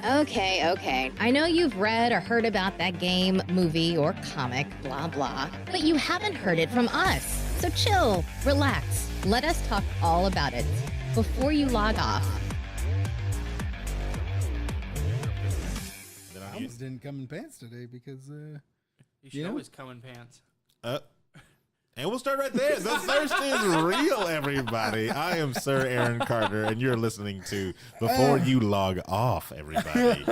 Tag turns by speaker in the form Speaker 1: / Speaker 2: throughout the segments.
Speaker 1: Okay. I know you've read or heard about that game, movie, or comic, blah, blah, but you haven't heard it from us. So chill, relax, let us talk all about it before you log off.
Speaker 2: I almost didn't come in pants today because,
Speaker 3: You should always come in pants.
Speaker 4: And we'll start right there. The thirst is real, everybody. I am Sir Aaron Carter, and you're listening to Before You Log Off, everybody.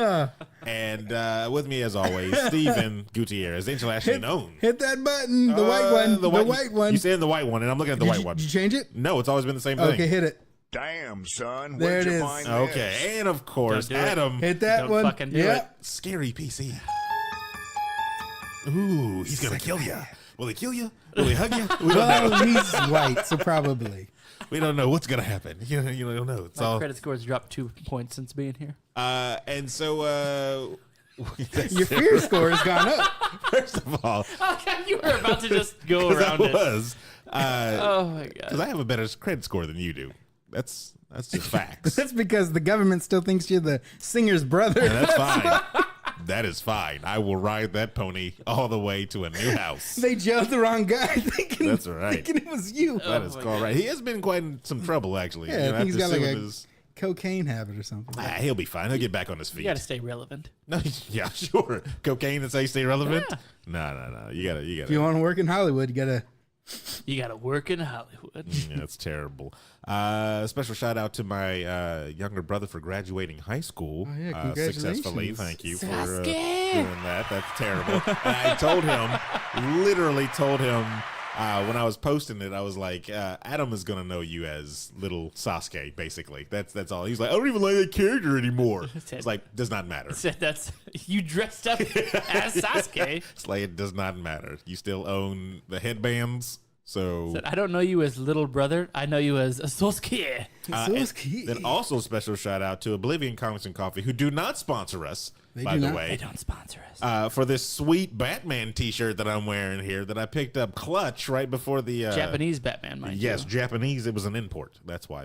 Speaker 4: And with me, as always, Steven Gutierrez, internationally known.
Speaker 2: hit that button, the white one, the white one.
Speaker 4: You saying the white one, and I'm looking at the white one.
Speaker 2: Did you change it?
Speaker 4: No, it's always been the same thing.
Speaker 2: Okay, hit it.
Speaker 5: Damn, son.
Speaker 2: There
Speaker 5: Where'd
Speaker 2: it
Speaker 5: you
Speaker 2: is.
Speaker 5: find
Speaker 4: Okay,
Speaker 5: this?
Speaker 4: and of course,
Speaker 3: Don't do it.
Speaker 4: Adam.
Speaker 2: Hit that
Speaker 3: Don't
Speaker 2: one.
Speaker 3: fucking do it.
Speaker 4: Scary PC. Ooh, he's going to kill you. Will he kill you? Will he hug you? We don't know.
Speaker 2: Well, he's white, so probably.
Speaker 4: We don't know what's going to happen. You don't know. It's
Speaker 3: My
Speaker 4: all.
Speaker 3: credit score's dropped 2 points since being here.
Speaker 4: And so,
Speaker 2: Your fear score has gone up.
Speaker 4: first of all,
Speaker 3: You were about to just go
Speaker 4: because I
Speaker 3: around it.
Speaker 4: was,
Speaker 3: Oh my
Speaker 4: because
Speaker 3: god.
Speaker 4: I have a better credit score than you do. That's just facts.
Speaker 2: That's because the government still thinks you're the singer's brother.
Speaker 4: And that's fine. That is fine. I will ride that pony all the way to a new house.
Speaker 2: They jailed the wrong guy thinking,
Speaker 4: That's right.
Speaker 2: thinking it was you.
Speaker 4: That is
Speaker 3: my
Speaker 4: called right. He has been quite in some trouble, actually.
Speaker 2: Yeah, I think he's got
Speaker 4: after
Speaker 2: like
Speaker 4: suing
Speaker 2: a
Speaker 4: his-
Speaker 2: cocaine habit or something.
Speaker 4: He'll be fine. He'll get back on his feet.
Speaker 3: You gotta stay relevant.
Speaker 4: No, yeah, sure. Cocaine and say stay relevant.
Speaker 3: Yeah.
Speaker 4: No. You gotta.
Speaker 2: If you want to work in Hollywood, you gotta.
Speaker 3: You gotta work in Hollywood.
Speaker 4: Yeah, that's terrible. Special shout out to my younger brother for graduating high school
Speaker 2: Oh, yeah, congratulations.
Speaker 4: successfully. Thank you for
Speaker 3: Sasuke.
Speaker 4: doing that. That's terrible. And I told him, literally told him, when I was posting it, I was like, Adam is gonna know you as little Sasuke, basically. That's all. He's like, I don't even like that character anymore. It's like, does not matter.
Speaker 3: Said that's you dressed up as Sasuke.
Speaker 4: It's like, it does not matter. You still own the headbands. So
Speaker 3: Said, I don't know you as little brother. I know you as Sasuke.
Speaker 4: Then also special shout out to Oblivion Comics and Coffee, who do not sponsor us, by
Speaker 2: do
Speaker 4: the
Speaker 2: not.
Speaker 3: They
Speaker 4: way,
Speaker 3: don't sponsor us.
Speaker 4: for this sweet Batman T-shirt that I'm wearing here that I picked up clutch right before the
Speaker 3: Japanese Batman, mind
Speaker 4: Yes,
Speaker 3: you.
Speaker 4: Japanese. It was an import. That's why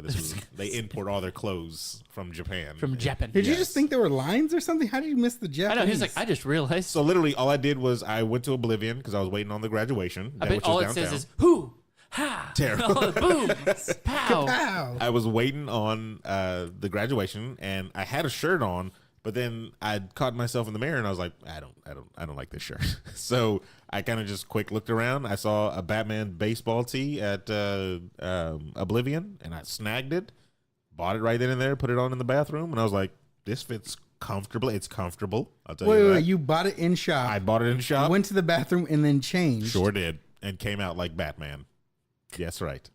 Speaker 4: they import all their clothes from Japan.
Speaker 3: From Japan.
Speaker 2: Did you
Speaker 4: Yes.
Speaker 2: just think there were lines or something? How did you miss the
Speaker 3: I
Speaker 2: Japanese?
Speaker 3: know. He's like, I just realized.
Speaker 4: So literally, all I did was I went to Oblivion because I was waiting on the graduation.
Speaker 3: I bet
Speaker 4: which
Speaker 3: all
Speaker 4: was
Speaker 3: it
Speaker 4: downtown.
Speaker 3: says is, who? Ha!
Speaker 4: Terrible.
Speaker 3: Boom! Pow!
Speaker 2: Wow.
Speaker 4: I was waiting on the graduation, and I had a shirt on, but then I caught myself in the mirror, and I was like, I don't like this shirt. So I kind of just quick looked around. I saw a Batman baseball tee at Oblivion, and I snagged it, bought it right then and there, put it on in the bathroom, and I was like, this fits comfortably. It's comfortable. I'll tell you that.
Speaker 2: Wait, you bought it in shop.
Speaker 4: I bought it in shop.
Speaker 2: Went to the bathroom and then changed.
Speaker 4: Sure did, and came out like Batman. Yes, right.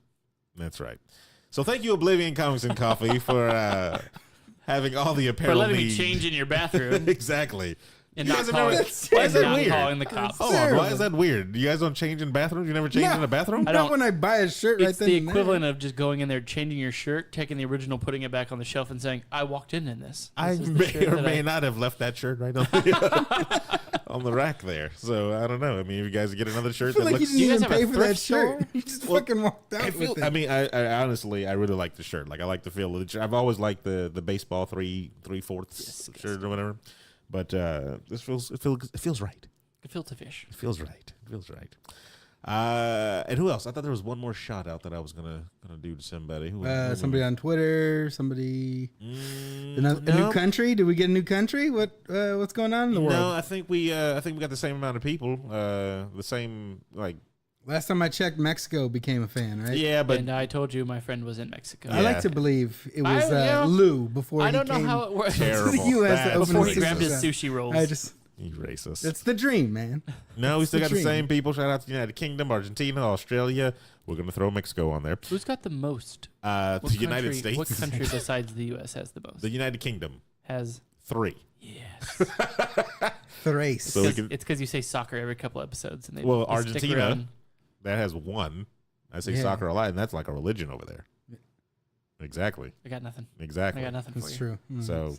Speaker 4: That's right. So thank you, Oblivion Comics and Coffee, for having all the
Speaker 3: For
Speaker 4: apparel
Speaker 3: letting me
Speaker 4: needs.
Speaker 3: change in your bathroom
Speaker 4: exactly.
Speaker 3: and
Speaker 4: You
Speaker 3: not
Speaker 4: guys have
Speaker 3: calling,
Speaker 4: never-
Speaker 2: That's
Speaker 4: why is that
Speaker 3: not
Speaker 4: weird?
Speaker 3: calling the cops.
Speaker 4: Hold on, why
Speaker 2: terrible.
Speaker 4: is that weird? You guys don't change in bathrooms? You never change in a bathroom?
Speaker 3: I
Speaker 2: Not
Speaker 3: don't-
Speaker 2: when I buy a shirt right
Speaker 3: It's
Speaker 2: then
Speaker 3: the
Speaker 2: and there.
Speaker 3: equivalent of just going in there, changing your shirt, taking the original, putting it back on the shelf, and saying, "I walked in this."
Speaker 4: I
Speaker 3: This is the
Speaker 4: may
Speaker 3: shirt
Speaker 4: or
Speaker 3: that
Speaker 4: may not have left that shirt right on the, on the rack there. So I don't know. I mean, if you guys get another
Speaker 2: I
Speaker 4: shirt
Speaker 2: feel
Speaker 4: that
Speaker 2: like you
Speaker 4: looks...
Speaker 2: didn't
Speaker 3: you guys
Speaker 2: even
Speaker 3: have a
Speaker 2: pay for that
Speaker 3: thrift
Speaker 2: shirt.
Speaker 3: store?
Speaker 2: You just
Speaker 4: Well,
Speaker 2: fucking walked out
Speaker 4: I feel.
Speaker 2: with it.
Speaker 4: I mean, I honestly, I really like the shirt. Like, I like the feel of the shirt. I've always liked the baseball 3/4 shirt or whatever. But this feels right.
Speaker 3: Gefilte fish.
Speaker 4: It feels right. It feels right. And who else? I thought there was one more shout out that I was gonna do to somebody.
Speaker 2: Somebody on Twitter. Somebody. A new
Speaker 4: no.
Speaker 2: country. Did we get a new country? What's going on in the world?
Speaker 4: No, I think we got the same amount of people. The same like.
Speaker 2: Last time I checked, Mexico became a fan, right?
Speaker 4: Yeah, but
Speaker 3: And I told you my friend was in Mexico.
Speaker 2: I like
Speaker 4: Yeah.
Speaker 2: to believe it was
Speaker 3: yeah.
Speaker 2: Lou before
Speaker 3: I
Speaker 2: he
Speaker 3: don't know
Speaker 2: came
Speaker 3: how it works.
Speaker 2: to the
Speaker 4: Terrible.
Speaker 2: U.S. to
Speaker 4: That's
Speaker 2: open
Speaker 3: Before
Speaker 2: a
Speaker 3: he
Speaker 4: racist.
Speaker 3: grabbed his
Speaker 2: sushi
Speaker 3: sushi rolls.
Speaker 2: I just.
Speaker 4: you racist.
Speaker 2: It's the dream, man.
Speaker 4: No, we still
Speaker 2: the
Speaker 4: got the
Speaker 2: dream.
Speaker 4: same people. Shout out to the United Kingdom, Argentina, Australia. We're gonna throw Mexico on there.
Speaker 3: Who's got the most?
Speaker 4: The
Speaker 3: What
Speaker 4: United
Speaker 3: country-
Speaker 4: States.
Speaker 3: What country besides the U.S. has the most?
Speaker 4: The United Kingdom.
Speaker 3: Has
Speaker 4: 3.
Speaker 3: yes.
Speaker 2: Thrace.
Speaker 4: So we can-
Speaker 3: It's because you say soccer every couple episodes, and they
Speaker 4: Well,
Speaker 3: they stick
Speaker 4: Argentina.
Speaker 3: around.
Speaker 4: That has 1. I say
Speaker 2: Yeah.
Speaker 4: soccer a lot, and that's like a religion over there. Exactly.
Speaker 3: I got nothing.
Speaker 4: Exactly.
Speaker 3: I got nothing for
Speaker 2: That's
Speaker 3: you.
Speaker 2: true.
Speaker 4: So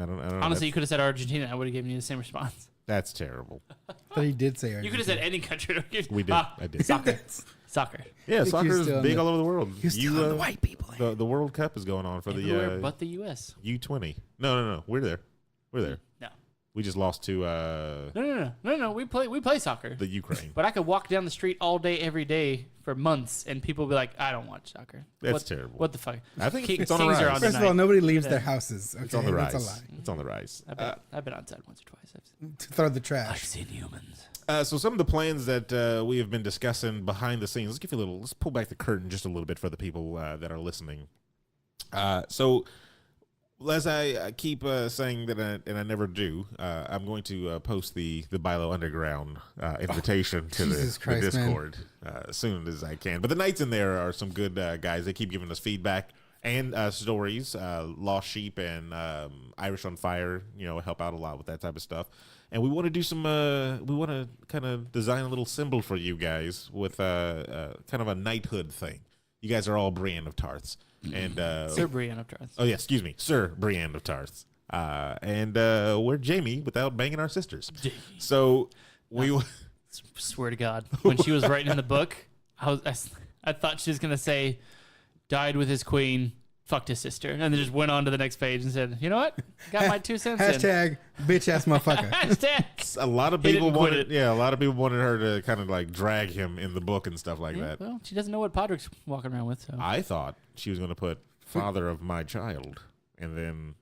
Speaker 4: I don't know.
Speaker 3: Honestly, you could have said Argentina. I would have given you the same response.
Speaker 4: That's terrible.
Speaker 2: But he did say
Speaker 3: You could have said any country.
Speaker 4: We did.
Speaker 3: Ah,
Speaker 4: I did.
Speaker 3: Soccer. Soccer.
Speaker 4: Yeah,
Speaker 2: think
Speaker 4: soccer
Speaker 2: you're
Speaker 4: is
Speaker 2: still on
Speaker 4: big
Speaker 2: the-
Speaker 4: all over the world.
Speaker 2: You're still on the white people.
Speaker 4: The World Cup is going on for
Speaker 3: Everywhere
Speaker 4: the
Speaker 3: but the U.S.
Speaker 4: U20. No, we're there. We're there.
Speaker 3: No.
Speaker 4: We just lost to
Speaker 3: No. We play soccer.
Speaker 4: the Ukraine.
Speaker 3: But I could walk down the street all day, every day for months, and people will be like, "I don't watch soccer."
Speaker 4: That's terrible.
Speaker 3: What the fuck?
Speaker 4: I think
Speaker 3: Kings
Speaker 4: it's on the
Speaker 3: are
Speaker 4: rise.
Speaker 3: on
Speaker 2: First of
Speaker 3: tonight.
Speaker 2: all, nobody leaves their houses. Okay?
Speaker 4: It's on the rise.
Speaker 2: That's a lie.
Speaker 4: It's on the rise.
Speaker 3: I've been outside once or twice.
Speaker 2: To throw the
Speaker 3: I've
Speaker 2: trash.
Speaker 3: seen humans.
Speaker 4: So some of the plans that we have been discussing behind the scenes. Let's pull back the curtain just a little bit for the people that are listening. So as I keep saying that, and I never do, I'm going to post the Bilo Underground invitation to
Speaker 2: Jesus
Speaker 4: the
Speaker 2: Christ, man.
Speaker 4: Discord as soon as I can. But the nights in there are some good guys. They keep giving us feedback and stories. Lost Sheep and Irish on Fire, help out a lot with that type of stuff. And we want to do some. We want to kind of design a little symbol for you guys with kind of a knighthood thing. You guys are all Brienne of Tarths. And
Speaker 3: Sir Brienne of Tarth.
Speaker 4: Oh yeah, excuse me, Sir Brienne of Tarth. And we're Jamie without banging our sisters. So we
Speaker 3: Swear to God, when she was writing in the book, I thought she was gonna say, "Died with his queen, fucked his sister," and then just went on to the next page and said, "You know what? Got my 2 cents in."
Speaker 2: Hashtag bitch ass motherfucker.
Speaker 3: Hashtag.
Speaker 4: a lot of
Speaker 3: He
Speaker 4: people
Speaker 3: didn't quit
Speaker 4: wanted,
Speaker 3: it.
Speaker 4: a lot of people wanted her to kind of like drag him in the book and stuff like
Speaker 3: Yeah,
Speaker 4: that.
Speaker 3: well, she doesn't know what Podrick's walking around with. So
Speaker 4: I thought she was going to put "father of my child" and then ...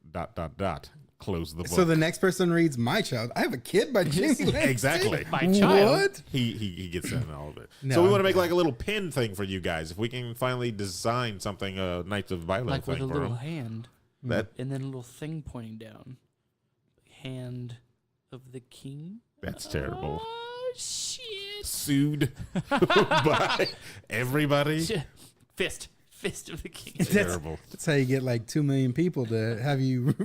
Speaker 4: close the book.
Speaker 2: So the next person reads My Child. I have a kid by Jimmy Lance.
Speaker 4: Exactly.
Speaker 3: my child.
Speaker 2: What?
Speaker 4: He gets in all of it.
Speaker 2: No,
Speaker 4: So we want to make
Speaker 2: no.
Speaker 4: like a little pin thing for you guys. If we can finally design something, Knights of Violet
Speaker 3: Like with
Speaker 4: thing
Speaker 3: a
Speaker 4: for
Speaker 3: little
Speaker 4: them.
Speaker 3: hand,
Speaker 4: That
Speaker 3: and then a little thing pointing down. Hand of the king.
Speaker 4: that's terrible.
Speaker 3: Oh shit!
Speaker 4: Sued by everybody.
Speaker 3: Fist of the king.
Speaker 4: Terrible.
Speaker 2: That's how you get like 2 million people to have you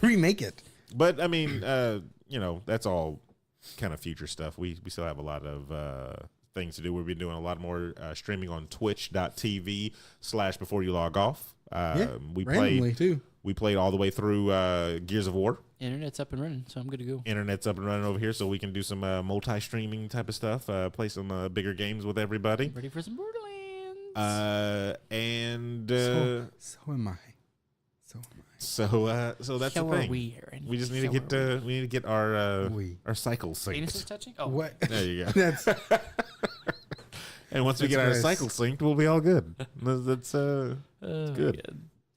Speaker 2: remake it.
Speaker 4: But I mean, that's all kind of future stuff. We still have a lot of things to do. We've been doing a lot more streaming on twitch.tv/before you log off. We
Speaker 2: randomly too.
Speaker 4: We played all the way through Gears of War.
Speaker 3: Internet's up and running, so I'm good to go.
Speaker 4: Internet's up and running over here, so we can do some multi-streaming type of stuff. Play some bigger games with everybody.
Speaker 3: Ready for some Borderlands?
Speaker 2: So am I. So am I.
Speaker 4: So that's
Speaker 3: So
Speaker 4: the
Speaker 3: are
Speaker 4: thing.
Speaker 3: we, Aaron.
Speaker 4: We just need
Speaker 3: So
Speaker 4: to
Speaker 3: are
Speaker 4: get we need to get our
Speaker 2: We.
Speaker 4: cycle
Speaker 3: Penis is
Speaker 4: synced.
Speaker 3: touching? Oh,
Speaker 2: What?
Speaker 4: There you go.
Speaker 2: That's
Speaker 4: And once we
Speaker 2: That's
Speaker 4: get our
Speaker 2: gross.
Speaker 4: cycle synced, we'll be all good. That's good.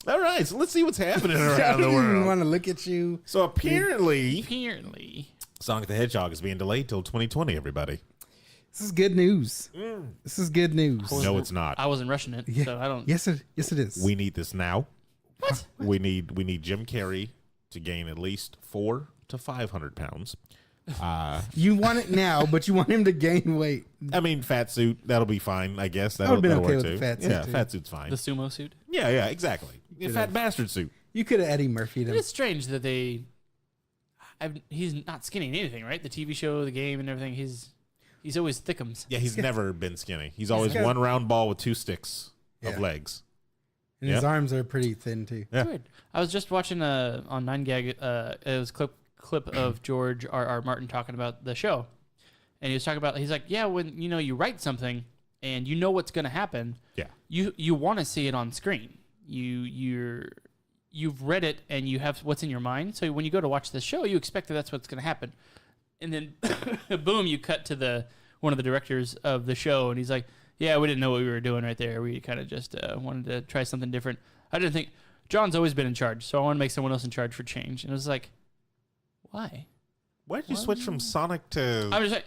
Speaker 4: All right, so let's see what's happening
Speaker 2: I
Speaker 4: around the
Speaker 2: don't even
Speaker 4: world.
Speaker 2: want to look at you.
Speaker 4: So apparently,
Speaker 3: Apparently.
Speaker 4: Sonic the Hedgehog is being delayed till 2020. Everybody,
Speaker 2: This is good news.
Speaker 4: Mm.
Speaker 2: This is good news.
Speaker 4: no, it's not.
Speaker 3: I wasn't rushing it,
Speaker 2: Yeah.
Speaker 3: so I don't.
Speaker 2: Yes, it is.
Speaker 4: We need this now.
Speaker 3: What?
Speaker 4: We need Jim Carrey to gain at least 400 to 500 pounds.
Speaker 2: You want it now, but you want him to gain weight.
Speaker 4: I mean, fat suit, that'll be fine, I guess.
Speaker 2: I would've been
Speaker 4: That'll
Speaker 2: okay
Speaker 4: work
Speaker 2: with
Speaker 4: too.
Speaker 2: the fat suit,
Speaker 4: Yeah,
Speaker 2: too.
Speaker 4: fat suit's fine.
Speaker 3: The sumo suit?
Speaker 4: Yeah, exactly. Fat bastard suit.
Speaker 2: You could have Eddie Murphy'd him.
Speaker 3: It's strange that he's not skinny in anything, right? The TV show, the game, and everything. He's always thickums.
Speaker 4: Yeah, he's never been skinny. He's always
Speaker 2: got-
Speaker 4: one round ball with 2 sticks of
Speaker 2: Yeah.
Speaker 4: legs.
Speaker 2: And his
Speaker 4: Yeah.
Speaker 2: arms are pretty thin too.
Speaker 4: Yeah.
Speaker 3: It's weird. I was just watching on 9gag. It was a clip of George R.R. Martin talking about the show, and he was talking about. He's like, yeah, when you write something and you know what's going to happen,
Speaker 4: Yeah.
Speaker 3: you want to see it on screen. You've read it and you have what's in your mind. So when you go to watch the show, you expect that that's what's going to happen, and then boom, you cut to one of the directors of the show, and he's like, yeah, we didn't know what we were doing right there. We kind of just wanted to try something different. I didn't think John's always been in charge, so I want to make someone else in charge for change. And it was like, why?
Speaker 4: Why did you switch from Sonic to...
Speaker 3: I was like,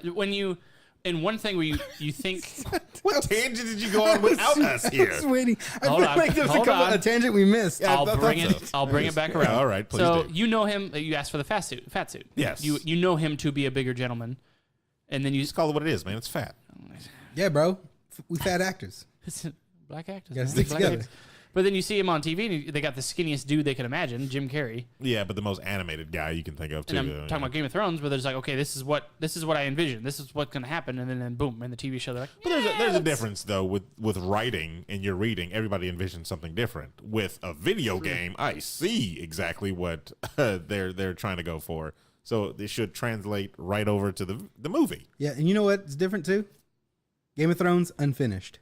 Speaker 3: in one thing where you think,
Speaker 4: What tangent did you go on without us
Speaker 2: I
Speaker 4: here?
Speaker 2: was waiting. I
Speaker 3: Hold
Speaker 2: feel
Speaker 3: on,
Speaker 2: like there's
Speaker 3: hold on.
Speaker 2: a tangent we missed.
Speaker 4: Yeah, I
Speaker 3: I'll
Speaker 4: thought
Speaker 3: bring
Speaker 4: so.
Speaker 3: it. I'll bring it back
Speaker 4: Yeah,
Speaker 3: around.
Speaker 4: all right, please
Speaker 3: So
Speaker 4: do.
Speaker 3: you know him. You asked for the fat suit.
Speaker 4: Yes.
Speaker 3: You know him to be a bigger gentleman, and then you
Speaker 4: Just call it what it is, man. It's fat.
Speaker 2: Yeah, bro. We fat actors.
Speaker 3: black actors.
Speaker 2: Gotta
Speaker 3: man.
Speaker 2: stick
Speaker 3: Black
Speaker 2: together.
Speaker 3: actors. But then you see him on TV, and they got the skinniest dude they can imagine, Jim Carrey.
Speaker 4: Yeah, but the most animated guy you can think of, too.
Speaker 3: And I'm talking about Game of Thrones, where there's like, okay, this is what I envision. This is what's going to happen, and then boom, in the TV show, they're like,
Speaker 4: But there's a difference, though, with writing and you're reading. Everybody envisions something different. With a video game, I see exactly what they're trying to go for. So they should translate right over to the movie.
Speaker 2: Yeah, and you know what's different too? Game of Thrones unfinished.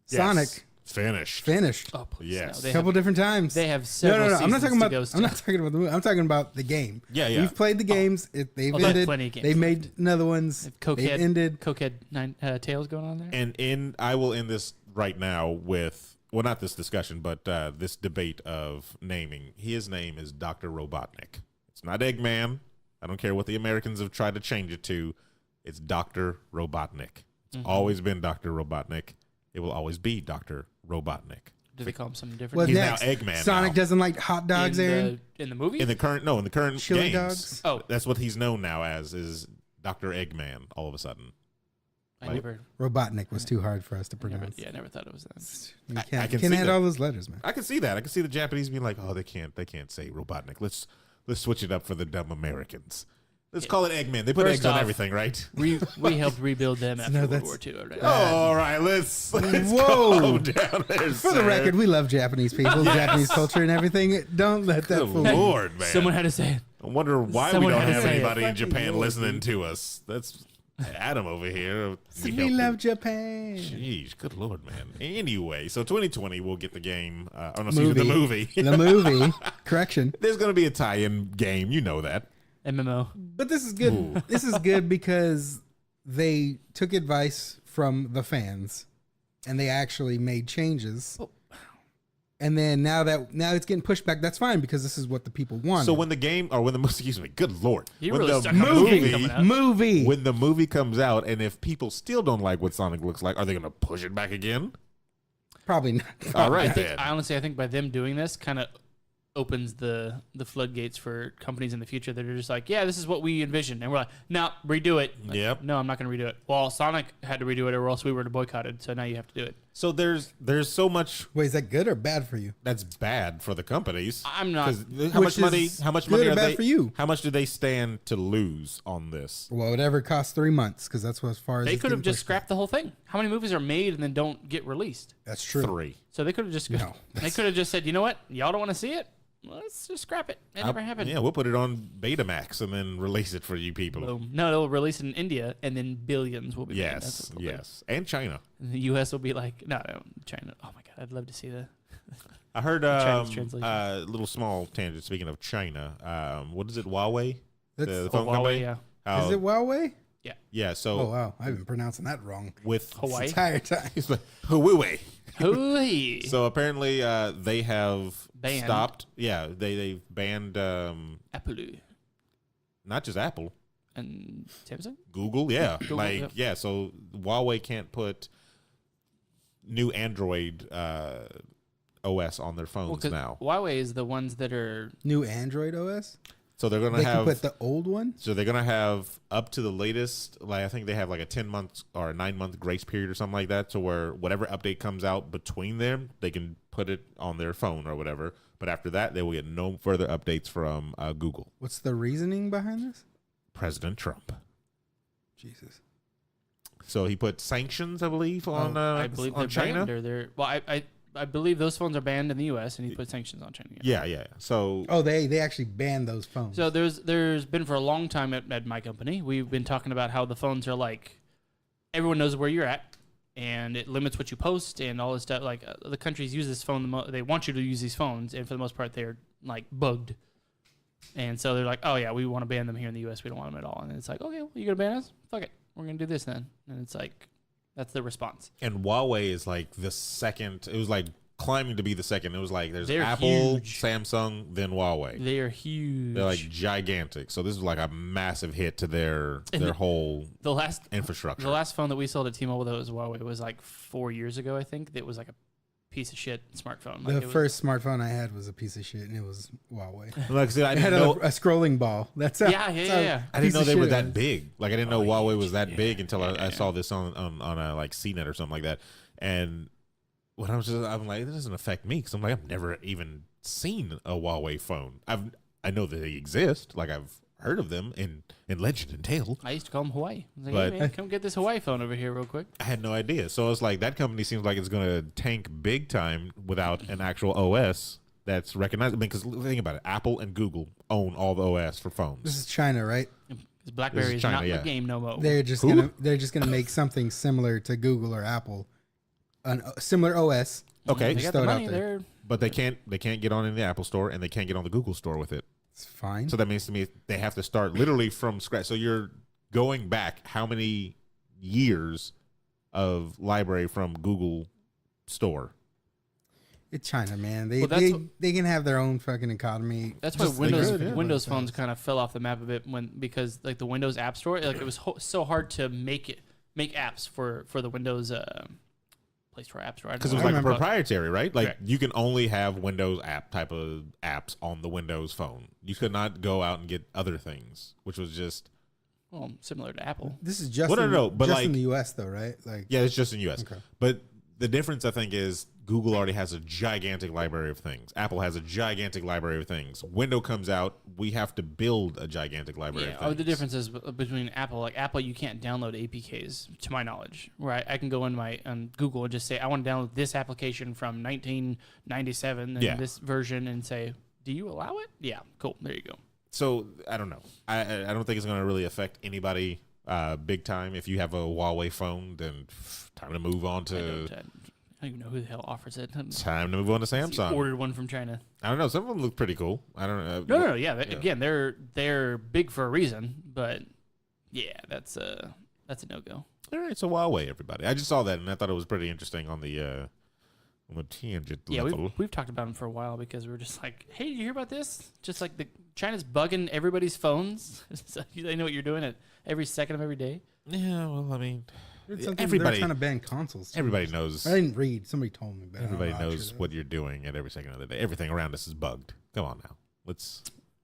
Speaker 4: Yes.
Speaker 2: Sonic
Speaker 4: Finished.
Speaker 2: Oh,
Speaker 3: please,
Speaker 4: Yes.
Speaker 3: no, they
Speaker 2: a couple
Speaker 3: have,
Speaker 2: different times.
Speaker 3: they have several.
Speaker 2: No. I'm not talking
Speaker 3: seasons to
Speaker 2: about.
Speaker 3: go
Speaker 2: I'm
Speaker 3: still.
Speaker 2: not talking about the movie. I'm talking about the game.
Speaker 4: Yeah.
Speaker 2: We've played the games. They've
Speaker 3: they have
Speaker 2: ended.
Speaker 3: plenty of games
Speaker 2: They made
Speaker 3: left.
Speaker 2: another ones. They've ended.
Speaker 3: Cokehead nine tails going on there.
Speaker 4: And I will end this right now with, well, not this discussion, but this debate of naming. His name is Dr. Robotnik. It's not Eggman. I don't care what the Americans have tried to change it to. It's Dr. Robotnik. It's always been Dr. Robotnik. It will always be Dr. Robotnik.
Speaker 3: Do they call him something different?
Speaker 2: What's
Speaker 4: He's
Speaker 2: next?
Speaker 4: now Eggman.
Speaker 2: Sonic
Speaker 4: now.
Speaker 2: doesn't like hot dogs, Aaron.
Speaker 3: in the movie.
Speaker 4: In the current
Speaker 2: Chili
Speaker 4: games.
Speaker 2: dogs?
Speaker 3: Oh.
Speaker 4: That's what he's known now as, is Dr. Eggman all of a sudden.
Speaker 3: I never.
Speaker 2: Robotnik was too hard for us to
Speaker 3: I never
Speaker 2: pronounce.
Speaker 3: I never thought it was that.
Speaker 2: You
Speaker 4: I
Speaker 2: can't,
Speaker 4: can
Speaker 2: can't
Speaker 4: see
Speaker 2: add
Speaker 4: that.
Speaker 2: all those letters, man.
Speaker 4: I can see that. I can see the Japanese being like, "Oh, they can't say Robotnik. Let's switch it up for the dumb Americans. Let's call it Eggman. They put
Speaker 3: First
Speaker 4: eggs on
Speaker 3: off,
Speaker 4: everything, right?"
Speaker 3: We helped rebuild them after
Speaker 2: No,
Speaker 3: World
Speaker 2: that's
Speaker 3: War II. Right?
Speaker 4: All right, let's
Speaker 2: Whoa.
Speaker 4: calm down there,
Speaker 2: For the record, we love Japanese people, Japanese culture, and everything. Don't let that
Speaker 4: Good
Speaker 2: fool you.
Speaker 4: Lord, man.
Speaker 3: Someone had to say it.
Speaker 4: I wonder why
Speaker 3: someone
Speaker 4: we don't
Speaker 3: had to
Speaker 4: have
Speaker 3: say it.
Speaker 4: anybody in Japan
Speaker 2: Lord,
Speaker 4: listening
Speaker 2: dude.
Speaker 4: to us. That's Adam over here.
Speaker 2: We love Japan.
Speaker 4: Jeez, good Lord, man. Anyway, so 2020 we'll get the game. Oh no, excuse me, the movie.
Speaker 2: The movie. Correction.
Speaker 4: There's going to be a tie-in game. You know that.
Speaker 3: MMO.
Speaker 2: But this is good.
Speaker 4: Ooh.
Speaker 2: This is good because they took advice from the fans and they actually made changes.
Speaker 3: Oh.
Speaker 2: And then now it's getting pushed back. That's fine because this is what the people want.
Speaker 4: So when the game, or when the excuse me, good Lord,
Speaker 3: You
Speaker 4: when
Speaker 3: really
Speaker 4: the
Speaker 3: stuck on this game coming out.
Speaker 2: movie.
Speaker 4: when the movie comes out, and if people still don't like what Sonic looks like, are they going to push it back again?
Speaker 2: Probably not.
Speaker 4: All right,
Speaker 3: I
Speaker 4: then.
Speaker 3: honestly, I think by them doing this, kind of opens the floodgates for companies in the future that are just like, yeah, this is what we envisioned, and we're like, no, redo it. Like,
Speaker 4: Yep.
Speaker 3: No, I'm not going to redo it. Well, Sonic had to redo it, or else we were boycotted. So now you have to do it.
Speaker 4: So there's so much
Speaker 2: Wait, is that good or bad for you?
Speaker 4: that's bad for the companies.
Speaker 3: I'm not.
Speaker 4: 'Cause how much
Speaker 2: Which
Speaker 4: money?
Speaker 2: is
Speaker 4: How much
Speaker 2: good
Speaker 4: money
Speaker 2: or
Speaker 4: are
Speaker 2: bad
Speaker 4: they?
Speaker 2: for you?
Speaker 4: How much do they stand to lose on this?
Speaker 2: Well, whatever costs 3 months because that's what as far as
Speaker 3: They
Speaker 2: it's
Speaker 3: could have
Speaker 2: getting
Speaker 3: just
Speaker 2: pushed
Speaker 3: scrapped the whole thing. How many movies are made and then don't get released?
Speaker 2: back. That's true.
Speaker 4: 3.
Speaker 3: So they could have just
Speaker 2: No,
Speaker 3: they could have just said, you know what, y'all don't want to see it. Let's just scrap it. It never happened.
Speaker 4: Yeah, we'll put it on Betamax and then release it for you people.
Speaker 3: Boom. No, they'll release it in India, and then billions will be made. That's
Speaker 4: Yes,
Speaker 3: what they'll do.
Speaker 4: yes, and China.
Speaker 3: And the U.S. will be like, no, China. Oh my God, I'd love to see the.
Speaker 4: I heard
Speaker 3: Chinese translation.
Speaker 4: little small tangent. Speaking of China, what is it? Huawei,
Speaker 2: That's-
Speaker 4: the
Speaker 3: Oh,
Speaker 4: phone company.
Speaker 3: Huawei, yeah.
Speaker 4: How-
Speaker 2: Is it Huawei?
Speaker 4: yeah. So
Speaker 2: Oh, wow. I've been pronouncing that wrong
Speaker 4: with
Speaker 2: the
Speaker 3: Hawaii.
Speaker 2: entire time.
Speaker 4: it's like Huawei.
Speaker 3: Hooey.
Speaker 4: So apparently they have
Speaker 3: Banned.
Speaker 4: stopped. Yeah, they've banned
Speaker 3: Apple
Speaker 4: not just Apple,
Speaker 3: and Samsung.
Speaker 4: Google. Yeah,
Speaker 3: Google,
Speaker 4: like
Speaker 3: yep.
Speaker 4: yeah. So Huawei can't put new Android OS on their phones
Speaker 3: 'cause
Speaker 4: now.
Speaker 3: Huawei is the ones that are.
Speaker 2: New Android OS?
Speaker 4: So they're gonna
Speaker 2: They can
Speaker 4: have.
Speaker 2: put the old one?
Speaker 4: So they're gonna have up to the latest, like I think they have like a 10-month or a 9-month grace period or something like that, to where whatever update comes out between them, they can put it on their phone or whatever. But after that, they will get no further updates from Google.
Speaker 2: What's the reasoning behind this?
Speaker 4: President Trump.
Speaker 2: Jesus.
Speaker 4: So he put sanctions, I believe, on
Speaker 3: I believe they're
Speaker 4: on China.
Speaker 3: banned, or they're. Well, I believe those phones are banned in the U.S. and he put sanctions on China.
Speaker 4: Yeah. So
Speaker 2: Oh, they actually banned those phones.
Speaker 3: So there's been for a long time at my company, we've been talking about how the phones are like, everyone knows where you're at, and it limits what you post and all this stuff. Like the countries use this phone, they want you to use these phones, and for the most part they're like bugged. And so they're like, oh yeah, we want to ban them here in the U.S. We don't want them at all. And it's like, okay, well, you gonna ban us? Fuck it, we're gonna do this then. And it's like, that's the response.
Speaker 4: and Huawei is like the second. It was like climbing to be the second. It was like there's
Speaker 3: They're
Speaker 4: Apple,
Speaker 3: huge.
Speaker 4: Samsung, then Huawei.
Speaker 3: They are huge.
Speaker 4: They're like gigantic. So this is like a massive hit to their whole
Speaker 3: the last
Speaker 4: infrastructure.
Speaker 3: The last phone that we sold at T-Mobile that was Huawei was like 4 years ago, I think. That was like a piece of shit smartphone. Like
Speaker 2: the
Speaker 3: it was-
Speaker 2: first smartphone I had was a piece of shit, and it was Huawei.
Speaker 4: Like I said, I
Speaker 2: It had
Speaker 4: didn't know.
Speaker 2: a scrolling ball. That's how,
Speaker 3: Yeah.
Speaker 2: that's
Speaker 3: I
Speaker 4: I didn't
Speaker 2: piece
Speaker 4: know
Speaker 2: of
Speaker 4: they were
Speaker 2: shit
Speaker 4: that
Speaker 2: was.
Speaker 4: big. Like I didn't know Huawei was that
Speaker 3: yeah,
Speaker 4: big until I
Speaker 3: yeah.
Speaker 4: saw this on like CNET or something like that. And when I'm like, this doesn't affect me because I'm like, I've never even seen a Huawei phone. I know that they exist. Like I've heard of them in legend and tale.
Speaker 3: I used to call them Hawaii. I was like,
Speaker 4: But-
Speaker 3: hey man, come get this Hawaii phone over here real quick.
Speaker 4: I had no idea. So it's like that company seems like it's going to tank big time without an actual OS that's recognized. I mean, because think about it, Apple and Google own all the OS for phones.
Speaker 2: This is China, right?
Speaker 3: Because BlackBerry is
Speaker 4: China,
Speaker 3: not in
Speaker 4: yeah.
Speaker 3: the game no more.
Speaker 2: They're just
Speaker 4: Who?
Speaker 2: gonna make something similar to Google or Apple, a similar OS,
Speaker 4: Okay.
Speaker 3: They got
Speaker 2: throw
Speaker 3: the
Speaker 2: it out
Speaker 3: money
Speaker 2: there.
Speaker 3: there.
Speaker 4: But they can't get on in the Apple Store and they can't get on the Google Store with it.
Speaker 2: It's fine.
Speaker 4: So that means to me they have to start literally from scratch. So you're going back how many years of library from Google Store?
Speaker 2: It's China, man. They
Speaker 3: Well, that's
Speaker 2: they can have their own fucking economy.
Speaker 3: That's why
Speaker 2: just like
Speaker 3: Windows
Speaker 2: everybody
Speaker 3: Windows
Speaker 2: does.
Speaker 3: phones kind of fell off the map a bit because like the Windows App Store, like it was so hard to make apps for the Windows Play Store, App Store.
Speaker 4: Because it was
Speaker 2: I
Speaker 4: like
Speaker 2: remember.
Speaker 4: proprietary, right? Like
Speaker 3: Correct.
Speaker 4: you can only have Windows app type of apps on the Windows phone. You could not go out and get other things, which was just
Speaker 3: well, similar to Apple.
Speaker 2: This is just
Speaker 4: Well, no, but
Speaker 2: just
Speaker 4: like-
Speaker 2: in the U.S. though, right? Like
Speaker 4: yeah, it's just in US.
Speaker 2: Okay.
Speaker 4: But the difference I think is Google already has a gigantic library of things. Apple has a gigantic library of things. Windows comes out, we have to build a gigantic library
Speaker 3: Yeah.
Speaker 4: of things.
Speaker 3: The difference is between Apple. Like Apple, you can't download APKs, to my knowledge. Where I can go in my Google and just say I want to download this application from 1997 and
Speaker 4: Yeah.
Speaker 3: this version, and say, do you allow it? Yeah. Cool. There you go.
Speaker 4: So I don't know. I don't think it's going to really affect anybody big time. If you have a Huawei phone, then time to move on to
Speaker 3: I don't even know who the hell offers it.
Speaker 4: time to move on to Samsung.
Speaker 3: Ordered one from China.
Speaker 4: I don't know. Some of them look pretty cool. I don't know.
Speaker 3: No. Yeah. Again, they're big for a reason, but yeah, that's a no go.
Speaker 4: All right, so Huawei, everybody. I just saw that and I thought it was pretty interesting on the tangent
Speaker 3: Yeah,
Speaker 4: level.
Speaker 3: we've talked about them for a while because we were just like, hey, did you hear about this? Just like China's bugging everybody's phones. So they know what you're doing at every second of every day.
Speaker 4: Yeah, well, I mean,
Speaker 2: it's something
Speaker 4: everybody-
Speaker 2: they're trying to ban consoles. too.
Speaker 4: everybody knows.
Speaker 2: I didn't read. Somebody told me. But I don't
Speaker 4: Everybody
Speaker 2: know how
Speaker 4: knows
Speaker 2: true
Speaker 4: what you're doing at every second of the day. Everything around us is bugged. Come on now. Let's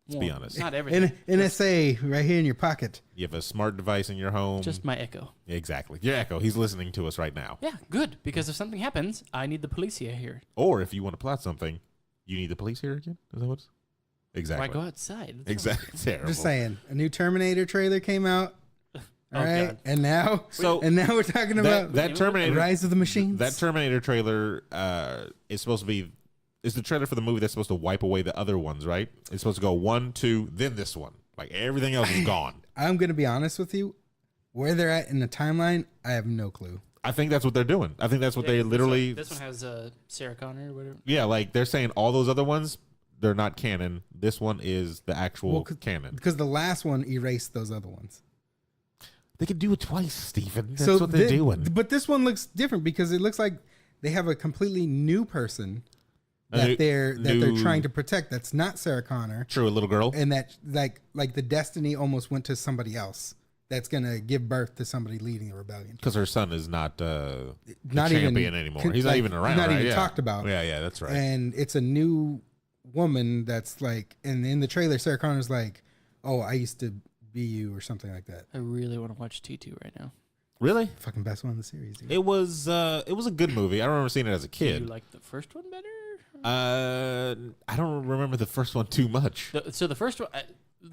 Speaker 4: be
Speaker 3: Well,
Speaker 4: honest.
Speaker 3: Not
Speaker 2: that
Speaker 3: everything.
Speaker 2: is. NSA right here in your pocket.
Speaker 4: You have a smart device in your home.
Speaker 3: Just my Echo.
Speaker 4: Exactly. Your Echo. He's listening to us right now.
Speaker 3: Yeah, good. Because if something happens, I need the policia here.
Speaker 4: Or if you want to plot something, you need the police here again. Is that what's
Speaker 3: Or
Speaker 4: exactly?
Speaker 3: I go outside. That's
Speaker 4: Exactly. Terrible.
Speaker 2: Just saying, a new Terminator trailer came out. All right,
Speaker 3: God.
Speaker 2: and now
Speaker 4: So
Speaker 2: we're talking about
Speaker 4: that Terminator
Speaker 2: Rise of the Machines.
Speaker 4: That Terminator trailer is supposed to be is the trailer for the movie that's supposed to wipe away the other ones, right? It's supposed to go 1, 2, then this one. Like everything else is gone.
Speaker 2: I'm gonna be honest with you. Where they're at in the timeline, I have no clue.
Speaker 4: I think that's what they're doing. I think that's what they literally.
Speaker 3: This one has Sarah Connor or whatever.
Speaker 4: Yeah, like they're saying all those other ones they're not canon. This one is the actual canon.
Speaker 2: Because the last one erased those other ones.
Speaker 4: They could do it twice, Stephen. That's what they're doing.
Speaker 2: But this one looks different because it looks like they have a completely new person that they're trying to protect. That's not Sarah Connor,
Speaker 4: True, a little girl.
Speaker 2: and that like the destiny almost went to somebody else. That's gonna give birth to somebody leading a rebellion.
Speaker 4: Because her son is not
Speaker 2: Not
Speaker 4: champion
Speaker 2: even
Speaker 4: anymore. He's not
Speaker 2: like,
Speaker 4: even around.
Speaker 2: Not
Speaker 4: right?
Speaker 2: even
Speaker 4: Yeah.
Speaker 2: talked about.
Speaker 4: Yeah, that's right.
Speaker 2: And it's a new woman that's like, and in the trailer, Sarah Connor's like, "Oh, I used to be you" or something like that.
Speaker 3: I really want to watch T2 right now.
Speaker 4: Really?
Speaker 2: Fucking best one in the series. Dude.
Speaker 4: It was a good movie. I remember seeing it as a
Speaker 3: Do
Speaker 4: kid.
Speaker 3: you like the first one better?
Speaker 4: I don't remember the first one too much.
Speaker 3: So the first one,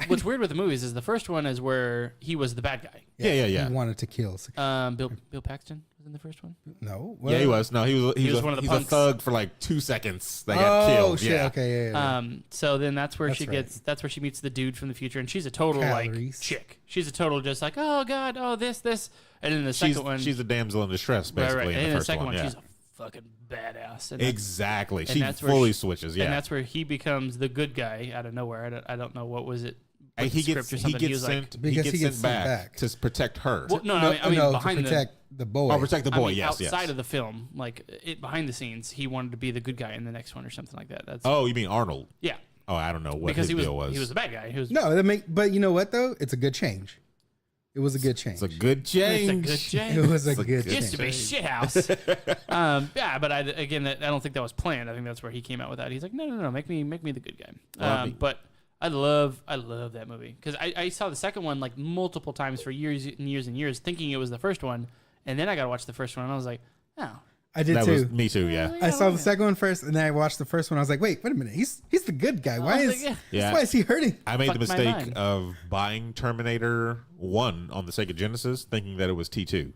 Speaker 3: what's weird with the movies is the first one is where he was the bad guy.
Speaker 4: Yeah.
Speaker 2: He wanted to kill.
Speaker 3: Bill Paxton was in the first one.
Speaker 2: No.
Speaker 4: Yeah, he was. No, he was
Speaker 3: one of the
Speaker 4: he's
Speaker 3: punks.
Speaker 4: a thug for like 2 seconds. They got killed.
Speaker 2: Shit.
Speaker 4: Yeah.
Speaker 2: Okay. Yeah.
Speaker 3: So then that's where
Speaker 2: That's
Speaker 3: she
Speaker 2: right.
Speaker 3: gets. That's where she meets the dude from the future, and she's a total
Speaker 2: Calories.
Speaker 3: like chick. She's a total just like, oh god, oh this, and then the second one,
Speaker 4: She's a damsel in distress, basically.
Speaker 3: And
Speaker 4: In
Speaker 3: then
Speaker 4: the first
Speaker 3: second
Speaker 4: one,
Speaker 3: one,
Speaker 4: yeah.
Speaker 3: she's a fucking badass. And that's-
Speaker 4: Exactly.
Speaker 3: and
Speaker 4: She
Speaker 3: that's where
Speaker 4: fully
Speaker 3: she-
Speaker 4: switches. Yeah.
Speaker 3: And that's where he becomes the good guy out of nowhere. I don't know what was it.
Speaker 4: And
Speaker 3: with
Speaker 4: he
Speaker 3: the
Speaker 4: gets
Speaker 3: script or something.
Speaker 4: he
Speaker 3: He
Speaker 4: gets
Speaker 3: was like-
Speaker 4: sent
Speaker 2: Because
Speaker 4: he gets sent back to protect her.
Speaker 3: Well, no, I mean
Speaker 2: to
Speaker 3: behind
Speaker 2: protect the boy.
Speaker 4: Oh, protect the boy. Yes,
Speaker 3: outside
Speaker 4: yes.
Speaker 3: of the film, like behind the scenes, he wanted to be the good guy in the next one or something like that. That's
Speaker 4: Oh, you mean Arnold?
Speaker 3: yeah,
Speaker 4: Oh, I don't know what
Speaker 3: because
Speaker 4: his
Speaker 3: he
Speaker 4: deal
Speaker 3: was
Speaker 4: was.
Speaker 3: he was the bad guy. He was
Speaker 2: No, but you know what though? It's a good change. It was a good change.
Speaker 4: It's a good change.
Speaker 3: It's a good change.
Speaker 2: It was a
Speaker 4: It's a
Speaker 2: good
Speaker 4: good
Speaker 3: Used to
Speaker 2: change.
Speaker 3: be shithouse. Yeah, but I don't think that was planned. I think that's where he came out with that. He's like, no, make me the good guy.
Speaker 4: Well, I mean-
Speaker 3: But I love that movie because I saw the second one like multiple times for years and years and years, thinking it was the first one, and then I got to watch the first one, and I was like, oh,
Speaker 2: I did
Speaker 4: That
Speaker 2: too.
Speaker 4: was me too. Yeah.
Speaker 2: I saw the second one first, and then I watched the first one. I was like, wait a minute. He's the good guy. Why
Speaker 3: was
Speaker 2: is
Speaker 3: like,
Speaker 4: yeah.
Speaker 2: why is he hurting?
Speaker 4: I made the
Speaker 3: Fucked my
Speaker 4: mistake
Speaker 3: mind.
Speaker 4: of buying Terminator 1 on the Sega Genesis, thinking that it was T2.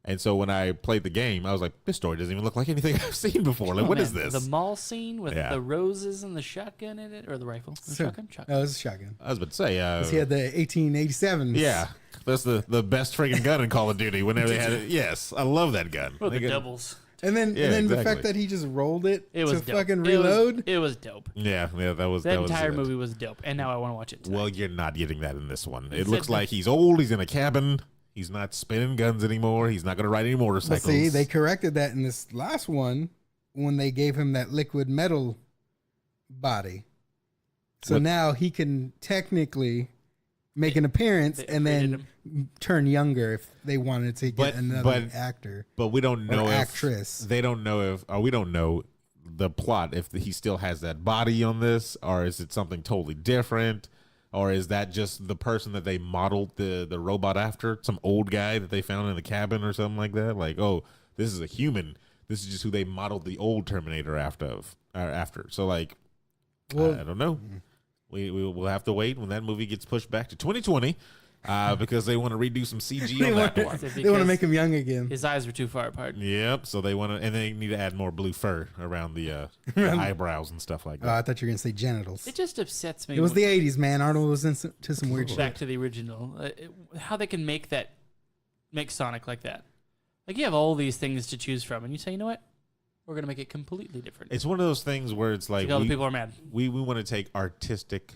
Speaker 4: And so when I played the game, I was like, this story doesn't even look like anything I've seen before. Like,
Speaker 3: oh,
Speaker 4: what
Speaker 3: man,
Speaker 4: is this?
Speaker 3: The mall scene with
Speaker 4: Yeah.
Speaker 3: the roses and the shotgun in it, or the rifle, the shotgun.
Speaker 2: No, it was a shotgun.
Speaker 4: I was about to say,
Speaker 2: He had the 1887.
Speaker 4: yeah, that's the best friggin' gun in Call of Duty. Whenever they had it, yes, I love that gun.
Speaker 3: Or the
Speaker 4: They got-
Speaker 3: doubles.
Speaker 2: And then the fact that he just rolled it
Speaker 3: It was
Speaker 2: to
Speaker 3: dope.
Speaker 2: fucking reload.
Speaker 3: It was dope.
Speaker 4: Yeah, that was
Speaker 3: That
Speaker 4: that was
Speaker 3: entire
Speaker 4: it.
Speaker 3: movie was dope, and now I want to watch it tonight.
Speaker 4: Well, you're not getting that in this one. It
Speaker 3: It's
Speaker 4: looks
Speaker 3: a-
Speaker 4: like he's old. He's in a cabin. He's not spinning guns anymore. He's not going to ride any
Speaker 2: But
Speaker 4: motorcycles.
Speaker 2: see, they corrected that in this last one when they gave him that liquid metal body. So
Speaker 4: What-
Speaker 2: now he can technically make an appearance
Speaker 3: they
Speaker 2: and then turn younger if they wanted to get another actor.
Speaker 4: But we don't know
Speaker 2: or
Speaker 4: if
Speaker 2: actress.
Speaker 4: They don't know if, or we don't know the plot if he still has that body on this, or is it something totally different, or is that just the person that they modeled the robot after, some old guy that they found in the cabin or something like that? Like, oh, this is a human. This is just who they modeled the old Terminator after. So like,
Speaker 2: Well,
Speaker 4: I don't know. We'll have to wait when that movie gets pushed back to 2020 because they want to redo some CG on that one.
Speaker 2: they want to make him young again.
Speaker 3: His eyes were too far apart.
Speaker 4: Yep. So they want to, and they need to add more blue fur around the eyebrows and stuff like
Speaker 2: Oh,
Speaker 4: that.
Speaker 2: I thought you were gonna say genitals.
Speaker 3: It just upsets me.
Speaker 2: It was
Speaker 3: when-
Speaker 2: the '80s, man. Arnold was into some weird
Speaker 3: back
Speaker 2: shit.
Speaker 3: to the original. How they can make Sonic like that? Like you have all these things to choose from, and you say, you know what? We're gonna make it completely different.
Speaker 4: It's one of those things where it's like
Speaker 3: all the people are mad.
Speaker 4: we want to take artistic,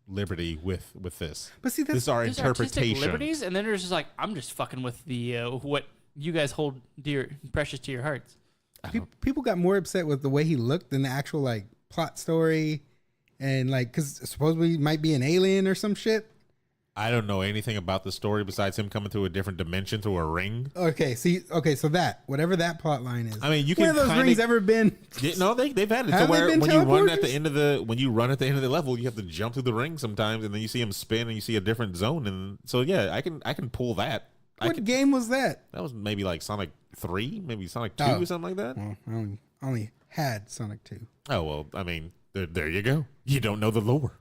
Speaker 4: liberty with this.
Speaker 2: But see,
Speaker 4: This is our
Speaker 3: There's artistic
Speaker 4: interpretation.
Speaker 3: liberties, and then there's just like I'm just fucking with the what you guys hold dear, precious to your hearts.
Speaker 2: people got more upset with the way he looked than the actual like plot story, and like because supposedly he might be an alien or some shit.
Speaker 4: I don't know anything about the story besides him coming through a different dimension through a ring.
Speaker 2: Okay, so that whatever that plot line is.
Speaker 4: I mean, you
Speaker 2: when
Speaker 4: can
Speaker 2: have those
Speaker 4: kinda-
Speaker 2: rings ever been?
Speaker 4: Yeah, no, they've had it
Speaker 2: Have
Speaker 4: to
Speaker 2: they
Speaker 4: where
Speaker 2: been
Speaker 4: when you run at
Speaker 2: teleporters?
Speaker 4: the end of the level, you have to jump through the ring sometimes, and then you see him spin, and you see a different zone, and so yeah, I can pull that.
Speaker 2: What game was that?
Speaker 4: That was maybe like Sonic 3, maybe Sonic 2
Speaker 2: Oh.
Speaker 4: or something like that.
Speaker 2: Well, I only had Sonic 2.
Speaker 4: Oh well, I mean, there you go. You don't know the lore.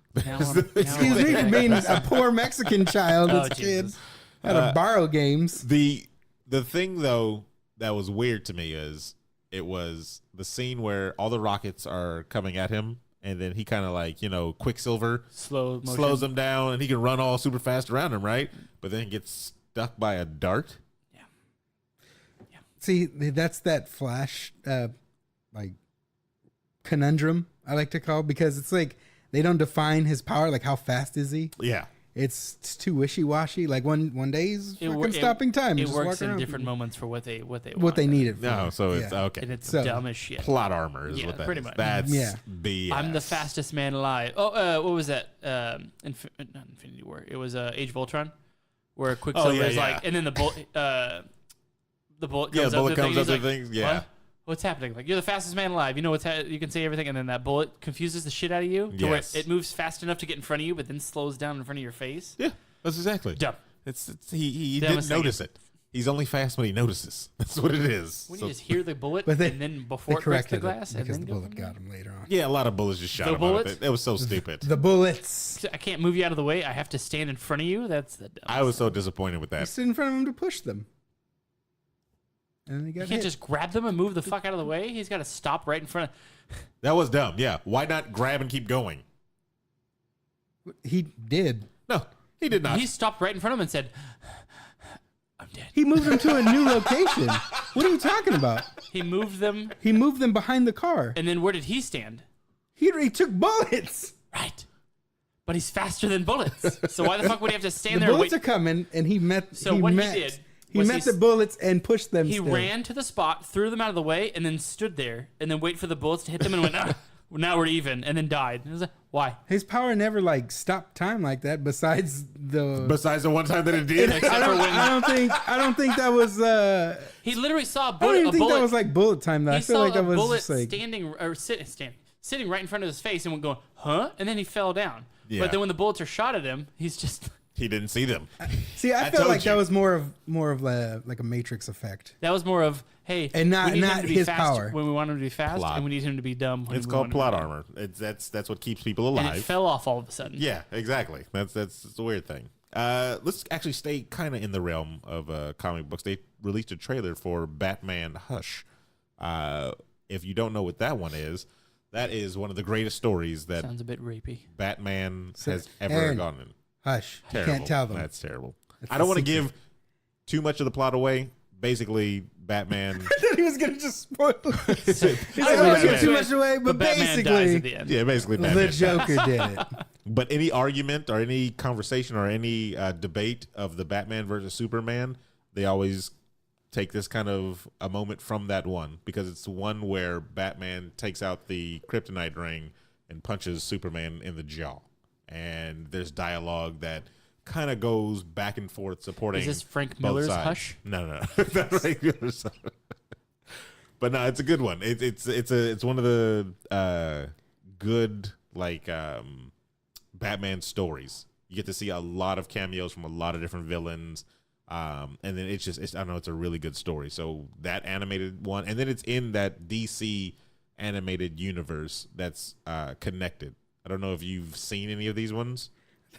Speaker 2: Excuse me for being a poor Mexican child.
Speaker 3: Oh,
Speaker 2: This kid
Speaker 3: Jesus.
Speaker 2: had to borrow games.
Speaker 4: The thing though that was weird to me is it was the scene where all the rockets are coming at him, and then he kind of like Quicksilver
Speaker 3: Slow motion.
Speaker 4: slows him down, and he can run all super fast around him, right? But then he gets stuck by a dart.
Speaker 2: See, that's that Flash like conundrum I like to call, because it's like they don't define his power. Like how fast is he?
Speaker 4: Yeah.
Speaker 2: It's too wishy washy. Like one day he's fucking stopping time.
Speaker 3: It
Speaker 2: just
Speaker 3: works
Speaker 2: walk
Speaker 3: in
Speaker 2: around.
Speaker 3: different moments for what they
Speaker 2: What
Speaker 3: want.
Speaker 2: they need it for.
Speaker 4: No, so it's
Speaker 2: Yeah.
Speaker 4: okay.
Speaker 3: and it's
Speaker 2: So-
Speaker 3: dumb as shit.
Speaker 4: Plot armor is
Speaker 3: Yeah,
Speaker 4: what that
Speaker 3: pretty
Speaker 4: is.
Speaker 3: much.
Speaker 4: That's
Speaker 2: Yeah.
Speaker 4: BS.
Speaker 3: I'm the fastest man alive. Oh, what was that? Not Infinity War. It was Age of Ultron, where Quicksilver
Speaker 4: yeah,
Speaker 3: is
Speaker 4: yeah.
Speaker 3: like, and then the bullet comes
Speaker 4: Yeah,
Speaker 3: up.
Speaker 4: the bullet
Speaker 3: to the
Speaker 4: comes
Speaker 3: thing,
Speaker 4: up
Speaker 3: and
Speaker 4: to
Speaker 3: he's like,
Speaker 4: things. Yeah.
Speaker 3: "What? What's happening? Like you're the fastest man alive. You know you can say everything, and then that bullet confuses the shit out of you to where
Speaker 4: Yes.
Speaker 3: it moves fast enough to get in front of you, but then slows down in front of your face.
Speaker 4: Yeah, that's exactly.
Speaker 3: Dumb.
Speaker 4: He
Speaker 3: Dumbest
Speaker 4: didn't
Speaker 3: thing.
Speaker 4: notice it. He's only fast when he notices. That's what it is.
Speaker 3: When
Speaker 4: So-
Speaker 3: you just hear the bullet,
Speaker 2: But they-
Speaker 3: and then
Speaker 2: They
Speaker 3: before it breaks the
Speaker 2: corrected
Speaker 3: glass,
Speaker 2: it
Speaker 3: and
Speaker 2: because
Speaker 3: then
Speaker 2: the
Speaker 3: go
Speaker 2: bullet
Speaker 3: from there.
Speaker 2: got him later on.
Speaker 4: yeah, a lot of bullets just shot
Speaker 3: The
Speaker 4: him out of
Speaker 3: bullets?
Speaker 4: it. It was so stupid.
Speaker 2: The bullets.
Speaker 3: I can't move you out of the way. I have to stand in front of you. That's the dumbest
Speaker 4: I was so
Speaker 3: thing.
Speaker 4: disappointed with
Speaker 2: He
Speaker 4: that.
Speaker 2: stood in front of him to push them. And he
Speaker 3: You
Speaker 2: got
Speaker 3: can't
Speaker 2: hit.
Speaker 3: just grab them and move the fuck out of the way. He's got to stop right in front of.
Speaker 4: That was dumb. Yeah. Why not grab and keep going?
Speaker 2: He did.
Speaker 4: No, he did not.
Speaker 3: He stopped right in front of him and said, "I'm dead."
Speaker 2: He moved them to a new location. What are you talking about?
Speaker 3: He moved them,
Speaker 2: He moved them behind the car.
Speaker 3: and then where did he stand?
Speaker 2: He took bullets.
Speaker 3: Right. But he's faster than bullets. So why the fuck would he have to stand
Speaker 2: The
Speaker 3: there and
Speaker 2: bullets
Speaker 3: wait?
Speaker 2: are coming, and he met.
Speaker 3: So
Speaker 2: he
Speaker 3: what he
Speaker 2: met,
Speaker 3: did
Speaker 2: he
Speaker 3: was
Speaker 2: met
Speaker 3: he
Speaker 2: the bullets and pushed them.
Speaker 3: He
Speaker 2: still.
Speaker 3: ran to the spot, threw them out of the way, and then stood there and then wait for the bullets to hit them and went, "Ah, now we're even," and then died. And I was like, why?
Speaker 2: His power never like stopped time like that. Besides the.
Speaker 4: Besides the one time that it did.
Speaker 3: Except
Speaker 2: I
Speaker 3: for
Speaker 2: don't,
Speaker 3: when
Speaker 2: I don't think that was.
Speaker 3: he literally saw a
Speaker 2: I don't
Speaker 3: bullet.
Speaker 2: even think that was like bullet time. Though.
Speaker 3: He
Speaker 2: I feel
Speaker 3: saw
Speaker 2: like that
Speaker 3: a
Speaker 2: was
Speaker 3: bullet
Speaker 2: just like.
Speaker 3: standing or sitting right in front of his face and went going, "Huh?" And then he fell down.
Speaker 4: Yeah.
Speaker 3: But then when the bullets are shot at him, he's just
Speaker 4: He didn't see them.
Speaker 2: See, I
Speaker 4: I
Speaker 2: felt
Speaker 4: told
Speaker 2: like
Speaker 4: you.
Speaker 2: that was more of like a Matrix effect.
Speaker 3: that was more of, hey,
Speaker 2: And not-
Speaker 3: we need him
Speaker 2: not
Speaker 3: to be
Speaker 2: his
Speaker 3: fast
Speaker 2: power.
Speaker 3: when we want him to be fast,
Speaker 4: Plot.
Speaker 3: and we need him to be dumb. When
Speaker 4: It's
Speaker 3: we
Speaker 4: called
Speaker 3: want him
Speaker 4: plot
Speaker 3: to be
Speaker 4: armor. That's what keeps people
Speaker 3: dumb. And it
Speaker 4: alive.
Speaker 3: fell off all of a sudden.
Speaker 4: Yeah, exactly. That's the weird thing. Let's actually stay kind of in the realm of comic books. They released a trailer for Batman Hush. If you don't know what that one is, that is one of the greatest stories that
Speaker 3: Sounds a bit rapey.
Speaker 4: Batman
Speaker 2: So,
Speaker 4: has ever
Speaker 2: Aaron,
Speaker 4: gone in.
Speaker 2: Hush, you
Speaker 4: Terrible.
Speaker 2: can't tell them.
Speaker 4: That's terrible.
Speaker 2: That's
Speaker 4: I don't
Speaker 2: a
Speaker 4: want to
Speaker 2: secret.
Speaker 4: give too much of the plot away, basically Batman.
Speaker 2: I thought he was gonna just spoil it. He's like,
Speaker 3: I
Speaker 2: "Oh,
Speaker 3: was
Speaker 2: give
Speaker 3: gonna
Speaker 2: too
Speaker 3: say,
Speaker 2: much away," but
Speaker 3: Batman dies at
Speaker 2: basically,
Speaker 3: the end.
Speaker 4: Yeah, basically Batman.
Speaker 2: the Joker did it.
Speaker 4: But any argument or any conversation or any debate of the Batman versus Superman, they always take this kind of a moment from that one, because it's the one where Batman takes out the kryptonite ring and punches Superman in the jaw. And there's dialogue that kind of goes back and forth supporting.
Speaker 3: Is this Frank
Speaker 4: both
Speaker 3: Miller's
Speaker 4: sides.
Speaker 3: Hush?
Speaker 4: No. Not Frank Miller's Hush. But no, it's a good one. It's one of the good Batman stories. You get to see a lot of cameos from a lot of different villains. And then I don't know, it's a really good story. So that animated one, and then it's in that DC animated universe that's connected. I don't know if you've seen any of these ones.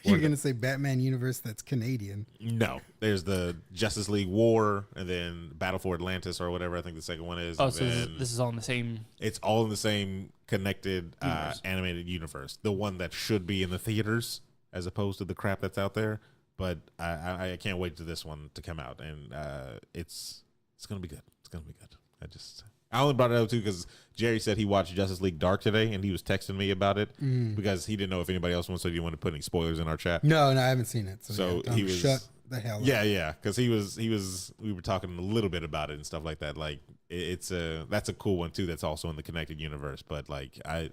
Speaker 2: You're gonna say Batman universe that's Canadian.
Speaker 4: No, there's the Justice League War, and then Battle for Atlantis or whatever I think the second one is.
Speaker 3: Oh, so this is all in the same.
Speaker 4: It's all in the same connected animated universe. The one that should be in the theaters as opposed to the crap that's out there. But I can't wait for this one to come out, and it's gonna be good. It's gonna be good. I only brought it up too because Jerry said he watched Justice League Dark today, and he was texting me about it because he didn't know if anybody else wants. So he didn't want to put any spoilers in our chat.
Speaker 2: No, I haven't seen it.
Speaker 4: So
Speaker 2: yeah,
Speaker 4: he was
Speaker 2: shut the hell up.
Speaker 4: Yeah, because he was. We were talking a little bit about it and stuff like that. Like that's a cool one too. That's also in the connected universe. But like I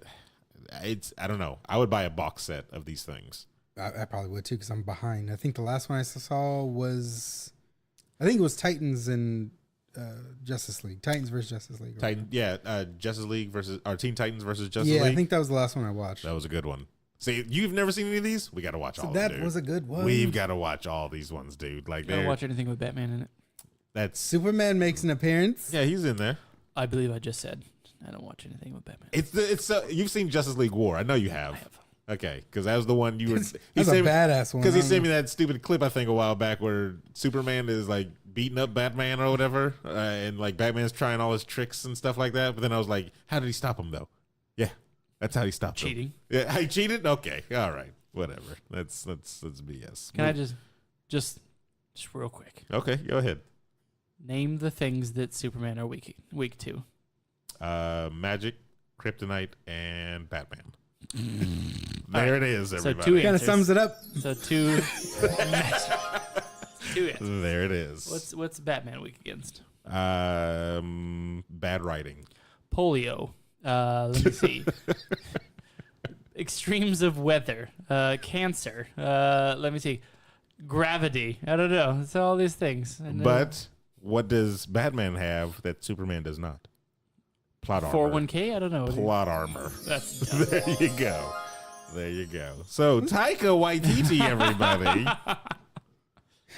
Speaker 4: don't know. I would buy a box set of these things.
Speaker 2: I probably would too because I'm behind. I think the last one I saw was, I think it was Titans and Justice League. Titans versus Justice League.
Speaker 4: Justice League versus Teen Titans versus Justice
Speaker 2: League.
Speaker 4: League.
Speaker 2: I think that was the last one I watched.
Speaker 4: That was a good one. See, you've never seen any of these? We got to watch all of them.
Speaker 2: That was a good one.
Speaker 4: We've got to watch all these ones, dude. Like,
Speaker 3: I don't watch anything with Batman in it.
Speaker 4: That's
Speaker 2: Superman makes an appearance.
Speaker 4: Yeah, he's in there.
Speaker 3: I believe I just said I don't watch anything with Batman.
Speaker 4: You've seen Justice League War. I know you have.
Speaker 3: I have.
Speaker 4: Okay, because that was the one you were.
Speaker 2: That's a badass one.
Speaker 4: Because he sent me that stupid clip I think a while back where Superman is like beating up Batman or whatever, and like Batman's trying all his tricks and stuff like that. But then I was like, how did he stop him though? Yeah, that's how he stopped him.
Speaker 3: Cheating.
Speaker 4: Yeah, he cheated. Okay, all right, whatever. That's BS.
Speaker 3: Can I just real quick?
Speaker 4: Okay, go ahead.
Speaker 3: Name the things that Superman are weak to.
Speaker 4: Magic, kryptonite, and Batman. There it is, everybody.
Speaker 3: So two
Speaker 2: kind of sums it up.
Speaker 3: So two. Two answers.
Speaker 4: There it is.
Speaker 3: What's Batman weak against?
Speaker 4: Bad writing.
Speaker 3: Polio. Let me see. Extremes of weather. Cancer. Let me see. Gravity. I don't know. It's all these things. And,
Speaker 4: But what does Batman have that Superman does not? Plot armor.
Speaker 3: 401k? I don't know.
Speaker 4: Plot armor.
Speaker 3: That's
Speaker 4: There you go. There you go. So Taika Waititi, everybody.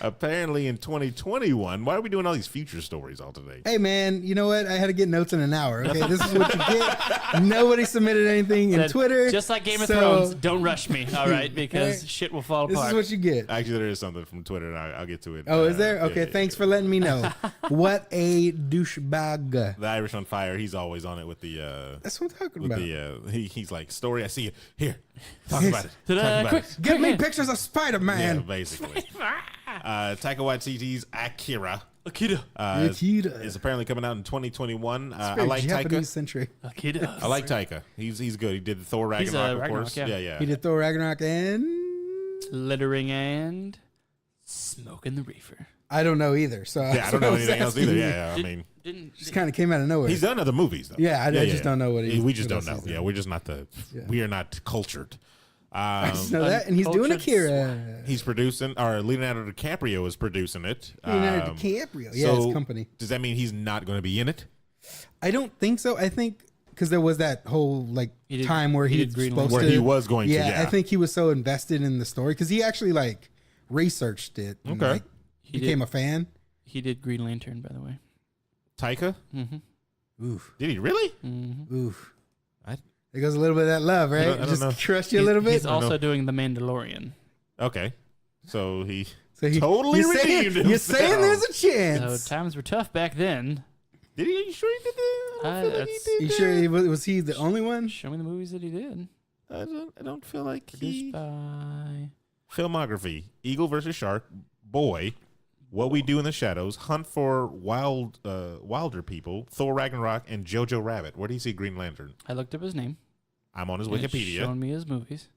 Speaker 4: Apparently in 2021, why are we doing all these future stories all today?
Speaker 2: Hey man, you know what? I had to get notes in an hour. Okay, this is what you get. Nobody submitted anything in
Speaker 3: Said,
Speaker 2: Twitter.
Speaker 3: Just like Game of Thrones, don't rush me, all right? Because shit will fall
Speaker 2: This
Speaker 3: apart.
Speaker 2: is what you get.
Speaker 4: Actually, there is something from Twitter, and I'll get to it.
Speaker 2: Oh, is there?
Speaker 4: Yeah,
Speaker 2: Okay,
Speaker 4: yeah,
Speaker 2: thanks
Speaker 4: yeah.
Speaker 2: for letting me know. What a douchebag.
Speaker 4: The Irish on Fire. He's always on it with the.
Speaker 2: That's what I'm talking
Speaker 4: With
Speaker 2: about.
Speaker 4: the he's like, story. I see it here. Talk about it. Talk about
Speaker 3: quick,
Speaker 4: it.
Speaker 2: Give me pictures of Spider-Man.
Speaker 4: Yeah, basically. Taika Waititi's Akira
Speaker 3: Akira.
Speaker 2: Akira.
Speaker 4: is apparently coming out in 2021. I
Speaker 2: Very
Speaker 4: like Taika.
Speaker 2: Japanese-centric.
Speaker 3: Akira.
Speaker 4: I like Taika. He's good. He did the Thor Ragnarok,
Speaker 3: He's,
Speaker 4: of
Speaker 3: Ragnarok,
Speaker 4: course.
Speaker 3: yeah.
Speaker 4: Yeah.
Speaker 2: He did Thor Ragnarok and
Speaker 3: Littering and smoking the reefer.
Speaker 2: I don't know either. So
Speaker 4: Yeah, I don't know anything else either. Yeah, I mean,
Speaker 2: Just kind of came out of nowhere.
Speaker 4: he's done other movies though.
Speaker 2: Yeah, I just don't know what he.
Speaker 4: We just
Speaker 2: what
Speaker 4: don't
Speaker 2: else
Speaker 4: know.
Speaker 2: he's
Speaker 4: Yeah,
Speaker 2: done.
Speaker 4: we're just not we are not cultured.
Speaker 2: I just know that, and he's doing
Speaker 3: Uncultured
Speaker 2: Akira.
Speaker 4: He's producing, or Leonardo DiCaprio is producing it.
Speaker 2: Leonardo DiCaprio. Yeah,
Speaker 4: so
Speaker 2: his company.
Speaker 4: Does that mean he's not going to be in it?
Speaker 2: I don't think so. I think because there was that whole like
Speaker 3: He did-
Speaker 2: time where
Speaker 3: he
Speaker 2: he
Speaker 3: did
Speaker 2: was
Speaker 3: Green
Speaker 2: supposed
Speaker 4: Where
Speaker 2: to.
Speaker 4: he was going to,
Speaker 2: Yeah,
Speaker 4: yeah.
Speaker 2: I think he was so invested in the story because he actually like researched it. And,
Speaker 4: Okay.
Speaker 2: like,
Speaker 3: He
Speaker 2: became
Speaker 3: did-
Speaker 2: a fan.
Speaker 3: He did Green Lantern, by the way.
Speaker 4: Taika?
Speaker 3: Mm-hmm.
Speaker 2: Oof,
Speaker 4: Did he really?
Speaker 3: Mm-hmm.
Speaker 2: oof.
Speaker 4: I-
Speaker 2: There goes a little bit of that love, right?
Speaker 4: I don't
Speaker 2: Just
Speaker 4: know.
Speaker 2: trust you a little bit.
Speaker 3: He's
Speaker 4: I don't
Speaker 3: also
Speaker 4: know.
Speaker 3: doing The Mandalorian.
Speaker 4: Okay. So he
Speaker 2: So he
Speaker 4: totally
Speaker 2: you're saying-
Speaker 4: redeemed
Speaker 2: You're
Speaker 4: himself.
Speaker 2: saying there's a
Speaker 3: So
Speaker 2: chance.
Speaker 3: times were tough back then.
Speaker 4: did he? Are you sure he did that? I don't feel like
Speaker 3: That's-
Speaker 4: he did
Speaker 2: You sure
Speaker 4: that.
Speaker 2: he was he the only one?
Speaker 3: Show me the movies that he did.
Speaker 4: I don't feel like
Speaker 3: Produced
Speaker 4: he.
Speaker 3: by...
Speaker 4: Filmography: Eagle versus Shark, Boy, What We Do in the Shadows, Hunt for Wilder People, Thor Ragnarok, and Jojo Rabbit. Where do you see Green Lantern?
Speaker 3: I looked up his name.
Speaker 4: I'm on his
Speaker 3: and it's
Speaker 4: Wikipedia.
Speaker 3: showing me his movies.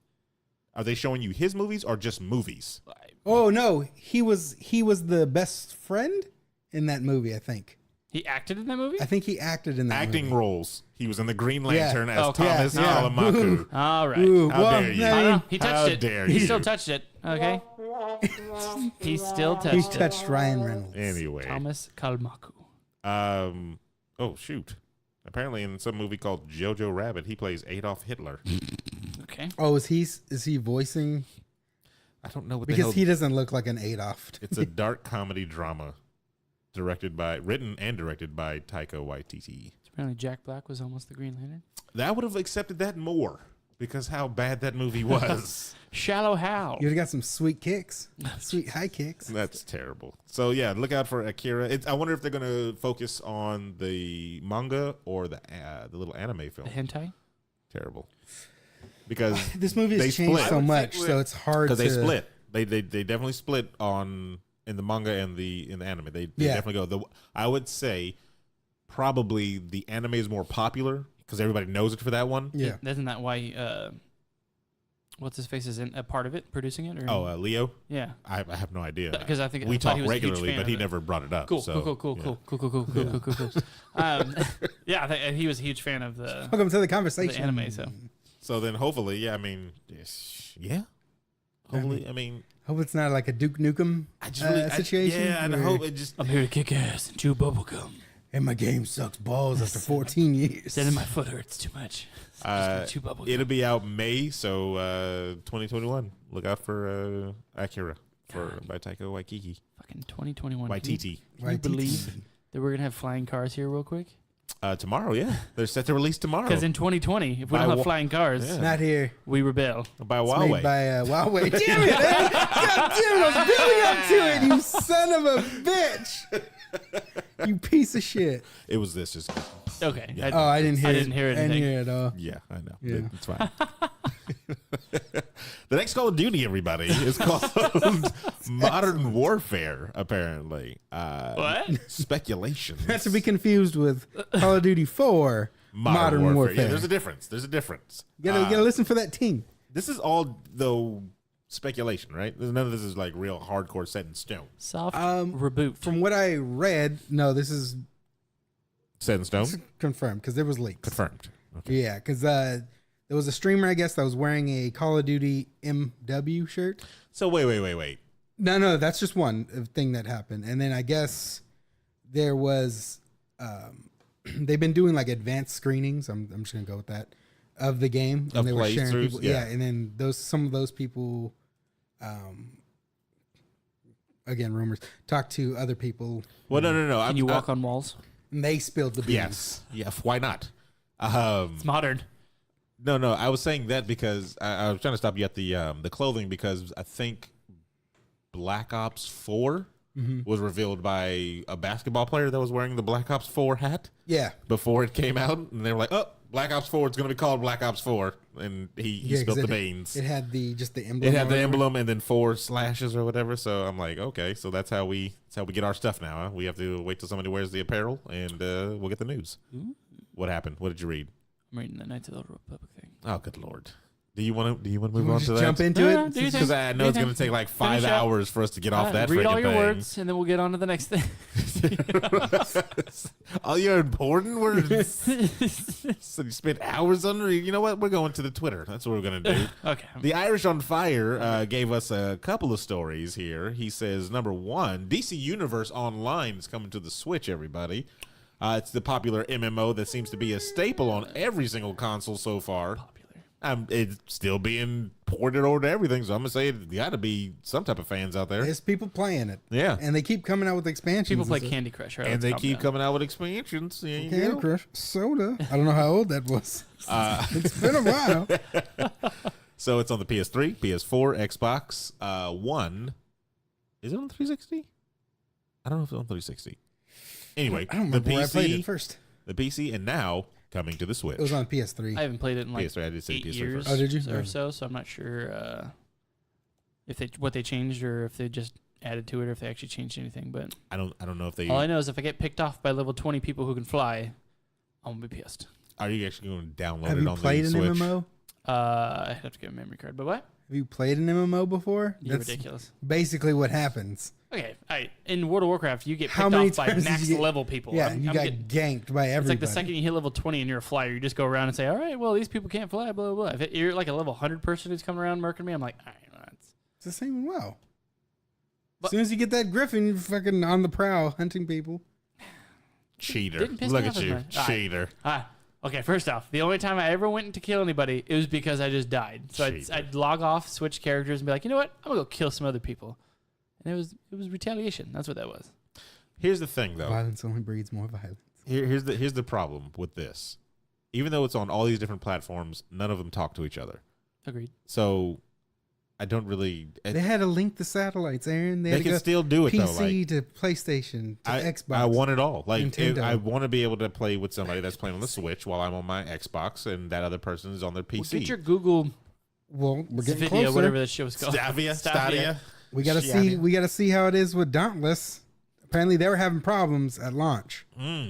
Speaker 4: Are they showing you his movies or just movies?
Speaker 2: Oh no, he was the best friend in that movie. I think.
Speaker 3: He acted in that movie?
Speaker 2: I think he acted in that
Speaker 4: Acting
Speaker 2: movie.
Speaker 4: roles. He was in the Green Lantern as
Speaker 3: Okay.
Speaker 4: Thomas
Speaker 2: Yeah.
Speaker 4: Kalamaku.
Speaker 3: All right.
Speaker 2: Ooh,
Speaker 4: How dare you.
Speaker 3: I don't know. He
Speaker 4: How
Speaker 3: touched it.
Speaker 4: dare
Speaker 3: He
Speaker 4: you.
Speaker 3: still touched it. Okay. He still touched
Speaker 2: He
Speaker 3: it.
Speaker 2: touched Ryan Reynolds.
Speaker 4: Anyway.
Speaker 3: Thomas Kalmaku.
Speaker 4: Oh, shoot. Apparently in some movie called Jojo Rabbit, he plays Adolf Hitler.
Speaker 3: Okay.
Speaker 2: Oh, is he voicing?
Speaker 4: I don't know what the
Speaker 2: Because
Speaker 4: hell.
Speaker 2: he doesn't look like an Adolf.
Speaker 4: It's a dark comedy drama written and directed by Taika Waititi.
Speaker 3: Apparently Jack Black was almost the Green Lantern.
Speaker 4: That would have accepted that more because how bad that movie was.
Speaker 3: Shallow Hal.
Speaker 2: You've got some sweet kicks, sweet high kicks.
Speaker 4: That's terrible. So yeah, look out for Akira. I wonder if they're going to focus on the manga or the little anime
Speaker 3: The
Speaker 4: film.
Speaker 3: hentai?
Speaker 4: Terrible. Because
Speaker 2: This movie
Speaker 4: they
Speaker 2: has changed
Speaker 4: split.
Speaker 2: so
Speaker 3: I would
Speaker 2: much,
Speaker 3: think
Speaker 2: so it's hard to.
Speaker 4: Because they split. They definitely split in the manga and in the anime. They
Speaker 2: Yeah.
Speaker 4: definitely go. I would say probably the anime is more popular because everybody knows it for that one.
Speaker 2: Yeah.
Speaker 3: Isn't that why, what's his face is in a part of it, producing it? Or
Speaker 4: Oh, Leo.
Speaker 3: yeah.
Speaker 4: I have no idea.
Speaker 3: Because I think
Speaker 4: we
Speaker 3: I thought
Speaker 4: talk
Speaker 3: he was a huge
Speaker 4: regularly,
Speaker 3: fan
Speaker 4: but
Speaker 3: of
Speaker 4: he
Speaker 3: it.
Speaker 4: never brought it up.
Speaker 3: Cool,
Speaker 4: so,
Speaker 3: cool. Yeah, I think he was a huge fan of the
Speaker 2: Welcome to the conversation.
Speaker 3: anime.
Speaker 4: So then, hopefully, yeah. I mean, yeah. Hopefully, I mean,
Speaker 2: Hope it's not like a Duke Nukem
Speaker 4: I just really,
Speaker 2: situation.
Speaker 4: yeah, and I
Speaker 2: where,
Speaker 4: hope it just.
Speaker 3: I'm here to kick ass and chew bubblegum.
Speaker 2: And my game sucks balls after 14 years.
Speaker 3: Then my foot hurts too much. Just gonna chew bubblegum.
Speaker 4: It'll be out May, so 2021. Look out for Akira by Taika Waititi.
Speaker 3: Fucking 2021.
Speaker 4: Waititi.
Speaker 3: Can you believe that we're gonna have flying cars here real quick?
Speaker 4: Tomorrow, yeah, they're set to release tomorrow.
Speaker 3: Because in 2020, if we
Speaker 4: By
Speaker 3: don't have
Speaker 4: wa-
Speaker 3: flying cars,
Speaker 4: Yeah.
Speaker 2: Not here.
Speaker 3: we rebel.
Speaker 4: by
Speaker 2: It's
Speaker 4: Huawei.
Speaker 2: made by Huawei. Damn it! Man. God damn it! I was building up to it, you son of a bitch! You piece of shit.
Speaker 4: It was this. Just
Speaker 3: Okay.
Speaker 4: Yeah.
Speaker 2: Oh, I didn't hear it.
Speaker 3: I didn't hear
Speaker 2: I didn't
Speaker 3: anything.
Speaker 2: hear it at all.
Speaker 4: yeah, I know.
Speaker 2: Yeah.
Speaker 4: It's fine. The next Call of Duty, everybody, is called Modern Warfare. Apparently,
Speaker 3: What?
Speaker 4: speculation.
Speaker 2: Not to be confused with Call of Duty 4 Modern Warfare.
Speaker 4: Yeah, there's a difference. There's a difference.
Speaker 2: You gotta listen for that team.
Speaker 4: This is all though speculation, right? None of this is like real hardcore set in stone.
Speaker 3: Soft
Speaker 2: Um,
Speaker 3: reboot.
Speaker 2: From what I read, no, this is
Speaker 4: Set in stone.
Speaker 2: confirmed because there was leaks.
Speaker 4: Confirmed. Okay.
Speaker 2: Yeah, because there was a streamer, I guess, that was wearing a Call of Duty MW shirt.
Speaker 4: So wait.
Speaker 2: No, that's just one thing that happened. And then I guess there was, they've been doing like advanced screenings. I'm just gonna go with that of the game,
Speaker 4: Of
Speaker 2: and they were sharing
Speaker 4: playthroughs,
Speaker 2: people.
Speaker 4: yeah.
Speaker 2: Yeah, and then some of those people, again, rumors, talk to other people,
Speaker 4: Well, no.
Speaker 3: Can you walk on walls?
Speaker 2: and they spilled the beans.
Speaker 4: Yes. Why not?
Speaker 3: It's modern.
Speaker 4: No. I was saying that because I was trying to stop you at the clothing because I think Black Ops 4 was revealed by a basketball player that was wearing the Black Ops 4 hat
Speaker 2: Yeah,
Speaker 4: before it came out, and they were like, "Oh, Black Ops 4, it's going to be called Black Ops 4," and he
Speaker 2: Yeah, 'cause
Speaker 4: spilled the
Speaker 2: it-
Speaker 4: beans.
Speaker 2: It had the emblem.
Speaker 4: It had
Speaker 2: or
Speaker 4: the
Speaker 2: whatever.
Speaker 4: emblem and then 4 slashes or whatever. So I'm like, okay, so that's how we get our stuff now. Huh? We have to wait till somebody wears the apparel, and we'll get the news. What happened? What did you read?
Speaker 3: I'm reading the Knights of the Old Republic thing.
Speaker 4: Oh, good lord! Do you want to move
Speaker 2: You
Speaker 4: on
Speaker 2: wanna
Speaker 4: to
Speaker 2: just
Speaker 4: that?
Speaker 2: jump into
Speaker 3: No,
Speaker 2: it?
Speaker 3: no, do you think?
Speaker 4: Because I know it's going to take like 5
Speaker 3: Finish up.
Speaker 4: hours for us to get off that
Speaker 3: Read all
Speaker 4: freaking
Speaker 3: your
Speaker 4: thing.
Speaker 3: words, and then we'll get on to the next thing.
Speaker 4: All your important words. So you spent hours on it. You know what? We're going to the Twitter. That's what we're going to do.
Speaker 3: Okay.
Speaker 4: The Irish on Fire gave us a couple of stories here. He says, number one, DC Universe Online is coming to the Switch, everybody. It's the popular MMO that seems to be a staple on every single console so far. It's still being ported over to everything, so I'm going to say there's got to be some type of fans out there.
Speaker 2: There's people playing it.
Speaker 4: Yeah.
Speaker 2: And they keep coming out with expansions.
Speaker 3: People play
Speaker 2: and stuff.
Speaker 3: Candy Crush, right?
Speaker 4: And
Speaker 3: Let's
Speaker 4: they
Speaker 3: calm
Speaker 4: keep
Speaker 3: down.
Speaker 4: coming out with expansions. There you
Speaker 2: Candy
Speaker 4: go.
Speaker 2: Crush soda. I don't know how old that was. It's been a while.
Speaker 4: So it's on the PS3, PS4, Xbox One. Is it on the 360? I don't know if it's on 360. Anyway,
Speaker 2: I don't
Speaker 4: the
Speaker 2: remember where I played it
Speaker 4: PC,
Speaker 2: first.
Speaker 4: the PC, and now coming to the Switch.
Speaker 2: It was on PS3.
Speaker 3: I haven't played it in like
Speaker 4: PS3, I did say
Speaker 3: 8
Speaker 4: PS3
Speaker 3: years
Speaker 4: first.
Speaker 2: Oh, did you?
Speaker 3: or so I'm not sure if what they changed or if they just added to it or if they actually changed anything. But
Speaker 4: I don't know if they.
Speaker 3: all I know is if I get picked off by level 20 people who can fly, I'm gonna be pissed.
Speaker 4: Are you actually going to download
Speaker 2: Have
Speaker 4: it
Speaker 2: you
Speaker 4: on
Speaker 2: played
Speaker 4: the
Speaker 2: an
Speaker 4: Switch?
Speaker 2: MMO?
Speaker 3: I have to get a memory card. But what?
Speaker 2: Have you played an MMO before?
Speaker 3: You're ridiculous.
Speaker 2: Basically what happens.
Speaker 3: Okay, in World of Warcraft, you get
Speaker 2: How
Speaker 3: picked
Speaker 2: many
Speaker 3: off by
Speaker 2: times did
Speaker 3: max
Speaker 2: you get-
Speaker 3: level people.
Speaker 2: Yeah,
Speaker 3: I'm
Speaker 2: you got
Speaker 3: getting-
Speaker 2: ganked by everybody.
Speaker 3: It's like the second you hit level 20 and you're a flyer, you just go around and say, all right, well, these people can't fly, blah, blah, blah. If you're like a level 100 person who's coming around murking me, I'm like, all right, well, that's...
Speaker 2: It's the same in WoW.
Speaker 3: But-
Speaker 2: As soon as you get that griffin, you're fucking on the prowl hunting people.
Speaker 4: Cheater.
Speaker 3: Didn't piss
Speaker 4: Look
Speaker 3: me
Speaker 4: at
Speaker 3: off as
Speaker 4: you.
Speaker 3: much. All right.
Speaker 4: Cheater.
Speaker 3: Okay, first off, the only time I ever went to kill anybody, it was because I just died. So
Speaker 4: Cheater.
Speaker 3: I'd log off, switch characters, and be like, you know what? I'm going to go kill some other people. And it was retaliation. That's what that was.
Speaker 4: Here's the thing, though.
Speaker 2: Violence only breeds more violence.
Speaker 4: Here's the problem with this. Even though it's on all these different platforms, none of them talk to each other.
Speaker 3: Agreed.
Speaker 4: So I don't really.
Speaker 2: They had to link the satellites, Aaron.
Speaker 4: They
Speaker 2: had to
Speaker 4: can
Speaker 2: go
Speaker 4: still do it though.
Speaker 2: PC
Speaker 4: Like
Speaker 2: to PlayStation to Xbox.
Speaker 4: I want it all. Like
Speaker 2: Nintendo.
Speaker 4: I want to be able to play with somebody that's playing on the Switch while I'm on my Xbox, and that other person is on their
Speaker 3: Well,
Speaker 4: PC.
Speaker 3: get your Google
Speaker 2: Well, we're getting
Speaker 3: video,
Speaker 2: closer.
Speaker 3: whatever that shit was called.
Speaker 4: Stadia.
Speaker 2: We gotta
Speaker 4: Stadia.
Speaker 2: see. We gotta see how it is with Dauntless. Apparently, they were having problems at launch.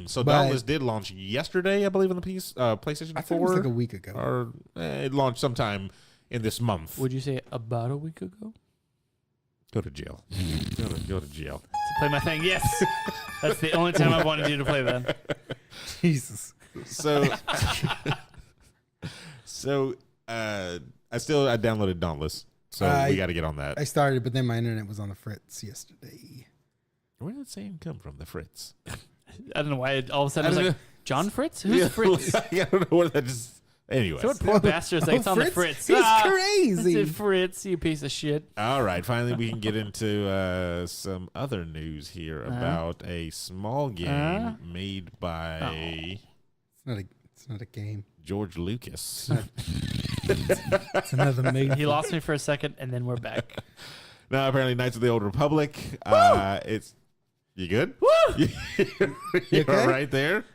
Speaker 4: So
Speaker 2: But-
Speaker 4: Dauntless did launch yesterday, I believe, on the PlayStation 4.
Speaker 2: I thought it was like a week ago.
Speaker 4: Or it launched sometime in this month.
Speaker 3: Would you say about a week ago?
Speaker 4: Go to jail. go to jail.
Speaker 3: To play my thing, yes. That's the only time I wanted you to play that.
Speaker 2: Jesus.
Speaker 4: So, I downloaded Dauntless. So we got to get on that.
Speaker 2: I started, but then my internet was on the fritz yesterday.
Speaker 4: Where did that saying come from? The Fritz.
Speaker 3: I don't know why all of a sudden I was
Speaker 4: I don't
Speaker 3: like, John Fritz? Who's Fritz?
Speaker 4: I don't know what that just. Anyway.
Speaker 3: So what poor bastard's like, it's on the
Speaker 2: Fritz?
Speaker 3: Fritz.
Speaker 2: He's
Speaker 3: That's
Speaker 2: crazy.
Speaker 3: it, Fritz, you piece of shit.
Speaker 4: All right. Finally, we can get into some other news here about a small game made by
Speaker 2: It's not a game.
Speaker 4: George Lucas.
Speaker 2: It's another movie.
Speaker 3: He lost me for a second, and then we're back.
Speaker 4: Now, apparently, Knights of the Old Republic. It's you good?
Speaker 3: Woo!
Speaker 4: You're
Speaker 2: okay?
Speaker 4: right there.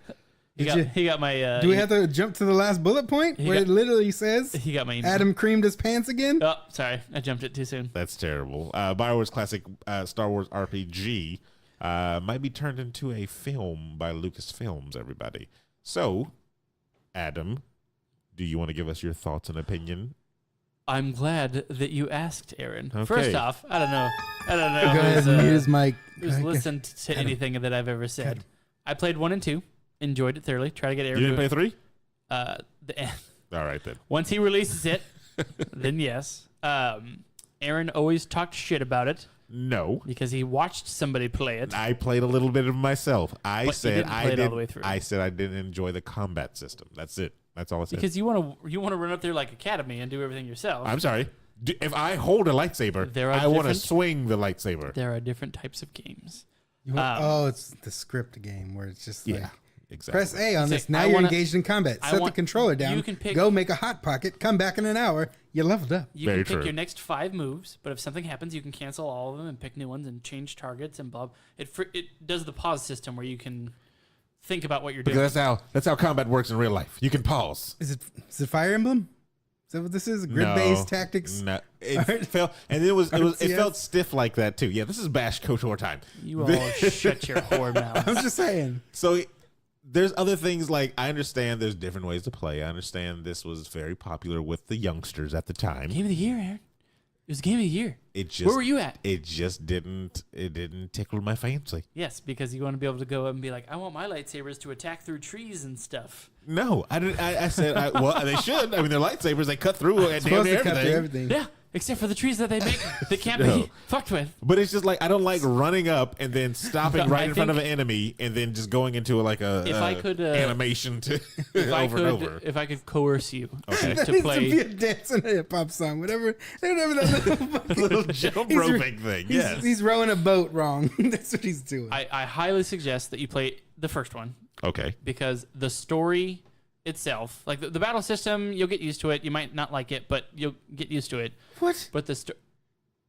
Speaker 3: He got my.
Speaker 2: Do we have to jump to the last bullet point where it literally says
Speaker 3: He got my email.
Speaker 2: Adam creamed his pants again?
Speaker 3: Oh, sorry, I jumped it too soon.
Speaker 4: That's terrible. BioWare's classic Star Wars RPG might be turned into a film by Lucasfilms, everybody. So, Adam, do you want to give us your thoughts and opinion?
Speaker 3: I'm glad that you asked, Aaron.
Speaker 4: Okay.
Speaker 3: First off, I don't know
Speaker 2: Go ahead
Speaker 3: who's,
Speaker 2: and mute his mic.
Speaker 3: who's listened to anything that I've ever said.
Speaker 2: Adam.
Speaker 3: I played 1 and 2, enjoyed it thoroughly. Try to get Aaron.
Speaker 4: You didn't
Speaker 3: to-
Speaker 4: play 3?
Speaker 3: the end.
Speaker 4: All right, then.
Speaker 3: Once he releases it, then yes. Aaron always talked shit about it
Speaker 4: No.
Speaker 3: because he watched somebody play it.
Speaker 4: I played a little bit of myself.
Speaker 3: But you
Speaker 4: said
Speaker 3: didn't
Speaker 4: I
Speaker 3: play it all
Speaker 4: did.
Speaker 3: the way through.
Speaker 4: I said I didn't enjoy the combat system. That's it. That's all I said.
Speaker 3: Because you want to run up there like Academy and do everything yourself.
Speaker 4: I'm sorry. If I hold a lightsaber,
Speaker 3: There are
Speaker 4: I want to
Speaker 3: different-
Speaker 4: swing the lightsaber.
Speaker 3: There are different types of games.
Speaker 2: It's the script game where it's just like,
Speaker 4: Exactly.
Speaker 2: press A on
Speaker 3: Say,
Speaker 2: this. Now
Speaker 3: I
Speaker 2: you're
Speaker 3: wanna-
Speaker 2: engaged in combat.
Speaker 3: I
Speaker 2: Set the
Speaker 3: want-
Speaker 2: controller down.
Speaker 3: you can pick-
Speaker 2: Go make a hot pocket. Come back in an hour. You leveled up.
Speaker 3: You
Speaker 4: Very
Speaker 3: can pick
Speaker 4: true.
Speaker 3: your next 5 moves, but if something happens, you can cancel all of them and pick new ones and change targets and blah. It does the pause system where you can think about what you're doing.
Speaker 4: Because that's how combat works in real life. You can pause.
Speaker 2: Is it Fire Emblem? Is that what this is? Grid-based tactics?
Speaker 4: No, it felt, and it
Speaker 2: RTS?
Speaker 4: felt stiff like that too. Yeah, this is Bash KOTOR time.
Speaker 3: You all shut your whore
Speaker 2: I'm
Speaker 3: mouth.
Speaker 2: just saying.
Speaker 4: So there's other things like I understand there's different ways to play. I understand this was very popular with the youngsters at the time.
Speaker 3: Game of the year, Aaron. It was game of the year.
Speaker 4: It just
Speaker 3: Where were you at?
Speaker 4: It just didn't tickle my fancy.
Speaker 3: Yes, because you want to be able to go up and be like, I want my lightsabers to attack through trees and stuff.
Speaker 4: No, I didn't. I said, well, they should. I mean, they're lightsabers. They cut through damn
Speaker 2: Supposed
Speaker 4: near
Speaker 2: to cut through
Speaker 4: everything.
Speaker 2: everything.
Speaker 3: Yeah, except for the trees that they make that can't
Speaker 4: No.
Speaker 3: be fucked with.
Speaker 4: But it's just like I don't like running up and then stopping
Speaker 3: I
Speaker 4: right in front of
Speaker 3: think-
Speaker 4: an enemy and then just going into like
Speaker 3: If I could,
Speaker 4: animation to
Speaker 3: If I
Speaker 4: over and over.
Speaker 3: if I could coerce you
Speaker 4: Okay.
Speaker 2: That
Speaker 3: to
Speaker 2: needs
Speaker 3: play,
Speaker 2: to be a dance and a hip hop song. Whatever that little fucking
Speaker 4: Little jump
Speaker 2: He's re-
Speaker 4: roping thing.
Speaker 2: He's,
Speaker 4: Yes.
Speaker 2: he's rowing a boat wrong. That's what he's doing.
Speaker 3: I highly suggest that you play the first one
Speaker 4: Okay.
Speaker 3: because the story itself, like the battle system, you'll get used to it. You might not like it, but you'll get used to it.
Speaker 2: What?
Speaker 3: But the story,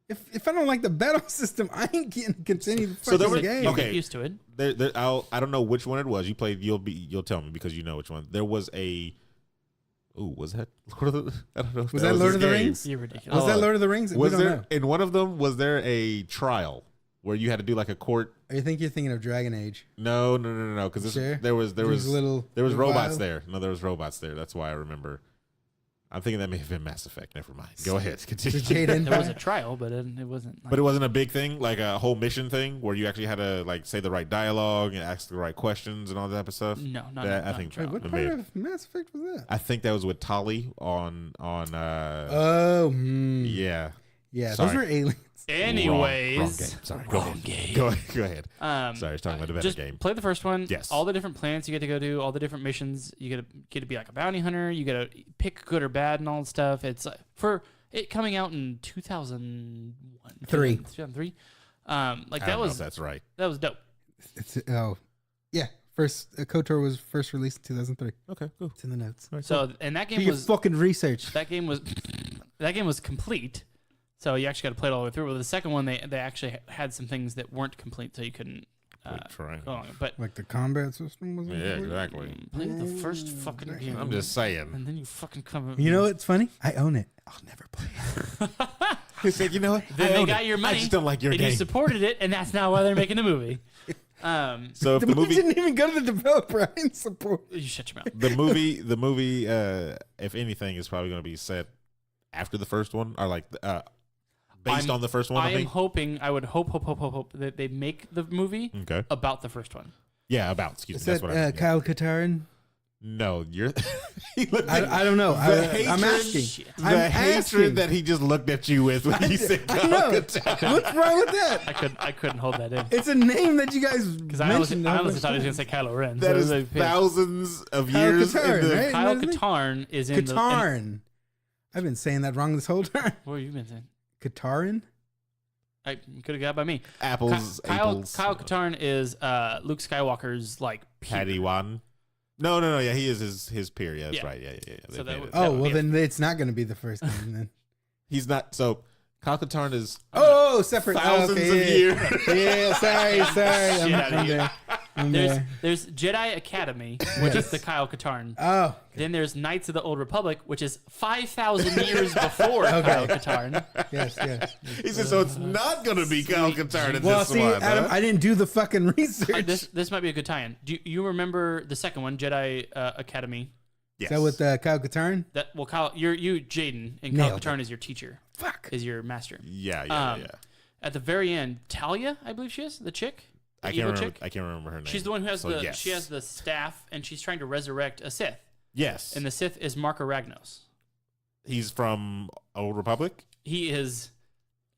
Speaker 2: If I don't like the battle system, I ain't getting to continue the
Speaker 4: So there
Speaker 2: fucking
Speaker 4: was-
Speaker 2: game.
Speaker 3: you'll
Speaker 4: okay.
Speaker 3: get used to it.
Speaker 4: I don't know which one it was. You played. You'll tell me because you know which one. There was a. Ooh, was that Lord of the? I don't know. If
Speaker 2: Was that Lord
Speaker 4: this
Speaker 2: of the
Speaker 4: game.
Speaker 2: Rings?
Speaker 3: You're ridiculous.
Speaker 2: Was that Lord of the Rings?
Speaker 4: Was
Speaker 2: we don't
Speaker 4: there
Speaker 2: know.
Speaker 4: in one of them? Was there a trial where you had to do like a court.
Speaker 2: I think you're thinking of Dragon Age.
Speaker 4: No. Because
Speaker 2: Sure?
Speaker 4: there was
Speaker 2: little
Speaker 4: robots
Speaker 2: vials?
Speaker 4: there. No, there was robots there. That's why I remember. I'm thinking that may have been Mass Effect. Never mind. Go ahead. Continue.
Speaker 2: Jaden.
Speaker 3: There was a trial, but it wasn't. Like,
Speaker 4: But it wasn't a big thing, like a whole mission thing where you actually had to like say the right dialogue and ask the right questions and all that type of stuff.
Speaker 3: no, not.
Speaker 4: That, I
Speaker 3: not
Speaker 4: think.
Speaker 3: trial.
Speaker 2: Wait, what
Speaker 4: it
Speaker 2: part
Speaker 4: may have-
Speaker 2: of Mass Effect was that?
Speaker 4: I think that was with Tali on.
Speaker 2: Oh,
Speaker 4: Yeah.
Speaker 2: yeah.
Speaker 4: Sorry.
Speaker 2: Those were aliens.
Speaker 3: Anyways,
Speaker 4: wrong game. Sorry.
Speaker 3: Wrong game.
Speaker 4: Go ahead.
Speaker 3: Sorry,
Speaker 4: Sorry, I was talking about a better
Speaker 3: just
Speaker 4: game.
Speaker 3: play the first one.
Speaker 4: Yes.
Speaker 3: All the different planets you get to go to, all the different missions. You get to be like a bounty hunter. You get to pick good or bad and all that stuff. It's for it coming out in 2001. 2003. Like
Speaker 4: I don't
Speaker 3: that
Speaker 4: know
Speaker 3: was
Speaker 4: if that's right.
Speaker 3: that was dope.
Speaker 2: Yeah. First, KOTOR was first released in 2003.
Speaker 4: Okay, cool.
Speaker 2: It's in the notes.
Speaker 3: So and that
Speaker 2: Do
Speaker 3: game
Speaker 2: your
Speaker 3: was
Speaker 2: fucking research.
Speaker 3: that game was complete. So you actually got to play it all the way through. With the second one, they actually had some things that weren't complete, so you couldn't
Speaker 4: try.
Speaker 3: go on. But
Speaker 2: Like the combat system was.
Speaker 4: Yeah, exactly.
Speaker 3: play the first fucking game.
Speaker 4: I'm just saying.
Speaker 3: And then you fucking come.
Speaker 2: You know what's funny? I own it. I'll never play it.
Speaker 4: He said, you know what?
Speaker 3: Then
Speaker 4: I
Speaker 3: they
Speaker 4: own
Speaker 3: got
Speaker 4: it.
Speaker 3: your money.
Speaker 4: I just don't like your
Speaker 3: and you
Speaker 4: game.
Speaker 3: supported it, and that's not why they're making the movie.
Speaker 4: So if
Speaker 2: The
Speaker 4: the
Speaker 2: movie
Speaker 4: movie,
Speaker 2: didn't even go to the developer. I didn't support.
Speaker 3: You shut your mouth.
Speaker 4: the movie, if anything, is probably going to be set after the first one, or like based on the first one.
Speaker 3: I
Speaker 4: I
Speaker 3: am
Speaker 4: think.
Speaker 3: hoping. I would hope that they make the movie
Speaker 4: Okay.
Speaker 3: about the first one.
Speaker 4: Yeah, about. Excuse
Speaker 2: Is
Speaker 4: me. That's
Speaker 2: that
Speaker 4: what I mean. Yeah.
Speaker 2: Kyle Katarn?
Speaker 4: No, you're. He looked at-
Speaker 2: I don't know.
Speaker 4: The
Speaker 2: I'm
Speaker 4: hatred-
Speaker 2: asking.
Speaker 3: Shit.
Speaker 4: The
Speaker 2: I'm
Speaker 4: hatred
Speaker 2: asking.
Speaker 4: that he just looked at you with when you said
Speaker 2: I know.
Speaker 4: Kyle
Speaker 2: What's wrong with that?
Speaker 3: I couldn't hold that in
Speaker 2: It's a name that you guys
Speaker 3: because I honestly
Speaker 2: mentioned.
Speaker 3: thought he was gonna say Kylo Ren.
Speaker 4: That
Speaker 3: so
Speaker 4: is
Speaker 3: I was like,
Speaker 4: thousands of
Speaker 2: Kyle
Speaker 4: years.
Speaker 2: Katarn,
Speaker 4: in the,
Speaker 2: right?
Speaker 3: Kyle
Speaker 2: Isn't it?
Speaker 3: Katarn is in the.
Speaker 2: Katarn. I've been saying that wrong this whole time.
Speaker 3: What have you been saying?
Speaker 2: Katarin?
Speaker 3: I could have got by me.
Speaker 4: Apples,
Speaker 3: Kyle
Speaker 4: apples.
Speaker 3: Katarn is Luke Skywalker's like peer.
Speaker 4: Padawan. No. Yeah, he is his peer. Yeah, that's
Speaker 3: Yeah.
Speaker 4: right. Yeah.
Speaker 3: So
Speaker 4: They
Speaker 3: that
Speaker 4: made
Speaker 3: would-
Speaker 4: it.
Speaker 3: That
Speaker 2: Oh,
Speaker 3: would
Speaker 2: well,
Speaker 3: be a-
Speaker 2: then it's not going to be the first name then.
Speaker 4: He's not. So Kyle Katarn is
Speaker 2: Oh, separate.
Speaker 4: thousands
Speaker 2: okay,
Speaker 4: of
Speaker 2: yeah.
Speaker 4: years.
Speaker 2: Yeah, sorry.
Speaker 3: Shit outta
Speaker 2: I'm
Speaker 3: here.
Speaker 2: there. I'm
Speaker 3: There's
Speaker 2: there.
Speaker 3: there's Jedi Academy, which is the Kyle Katarn.
Speaker 2: Oh,
Speaker 3: Then there's Knights of the Old Republic, which is 5,000 years before Kyle Katarn.
Speaker 2: yes.
Speaker 4: He said, so it's not going to be Kyle Katarn in
Speaker 2: Well,
Speaker 4: this
Speaker 2: see,
Speaker 4: one.
Speaker 2: Adam,
Speaker 4: huh?
Speaker 2: I didn't do the fucking research.
Speaker 3: This might be a good tie-in. Do you remember the second one, Jedi Academy?
Speaker 4: Yes.
Speaker 2: Is that with Kyle Katarn?
Speaker 3: Kyle, you Jaden, and
Speaker 2: Nailed
Speaker 3: Kyle Katarn is your teacher,
Speaker 2: Fuck.
Speaker 3: is your master.
Speaker 4: Yeah.
Speaker 3: At the very end, Talia, I believe she is the chick. The
Speaker 4: I
Speaker 3: evil
Speaker 4: can't remember.
Speaker 3: chick.
Speaker 4: I can't remember her name.
Speaker 3: She's the one who has
Speaker 4: So, yes.
Speaker 3: she has the staff, and she's trying to resurrect a Sith.
Speaker 4: Yes.
Speaker 3: And the Sith is Marco Ragnos.
Speaker 4: He's from Old Republic.
Speaker 3: He is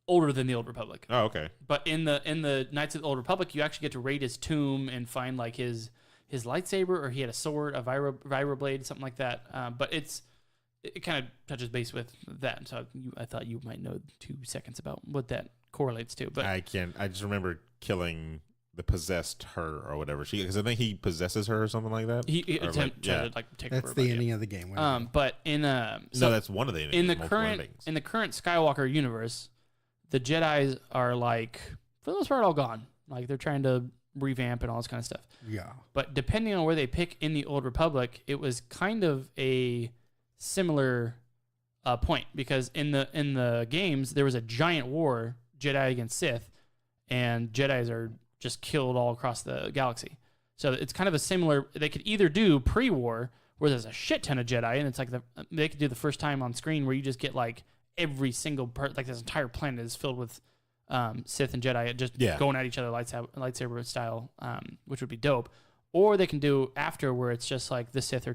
Speaker 3: older than the Old Republic.
Speaker 4: Oh, okay.
Speaker 3: But in the Knights of the Old Republic, you actually get to raid his tomb and find like his lightsaber, or he had a sword, a vibroblade, something like that. But it kind of touches base with that. So I thought you might know 2 seconds about what that correlates to. But
Speaker 4: I can't. I just remember killing the possessed her or whatever. Because I think he possesses her or something like that.
Speaker 3: he
Speaker 4: Or
Speaker 3: attempted
Speaker 4: yeah.
Speaker 3: to like take
Speaker 2: That's
Speaker 3: over.
Speaker 2: the
Speaker 3: but, yeah.
Speaker 2: ending of the game.
Speaker 3: But in
Speaker 4: No, that's one of the
Speaker 3: in the
Speaker 4: multiple
Speaker 3: current
Speaker 4: endings.
Speaker 3: in the current Skywalker universe, the Jedi's are like for the most part all gone. Like they're trying to revamp and all this kind of stuff.
Speaker 2: yeah.
Speaker 3: But depending on where they pick in the Old Republic, it was kind of a similar point because in the games there was a giant war, Jedi against Sith, and Jedi's are just killed all across the galaxy. So it's kind of a similar. They could either do pre-war where there's a shit ton of Jedi, and it's like they could do the first time on screen where you just get like every single part, like this entire planet is filled with Sith and Jedi just going at each other lightsaber style, which would be dope. Or they can do after where it's just like the Sith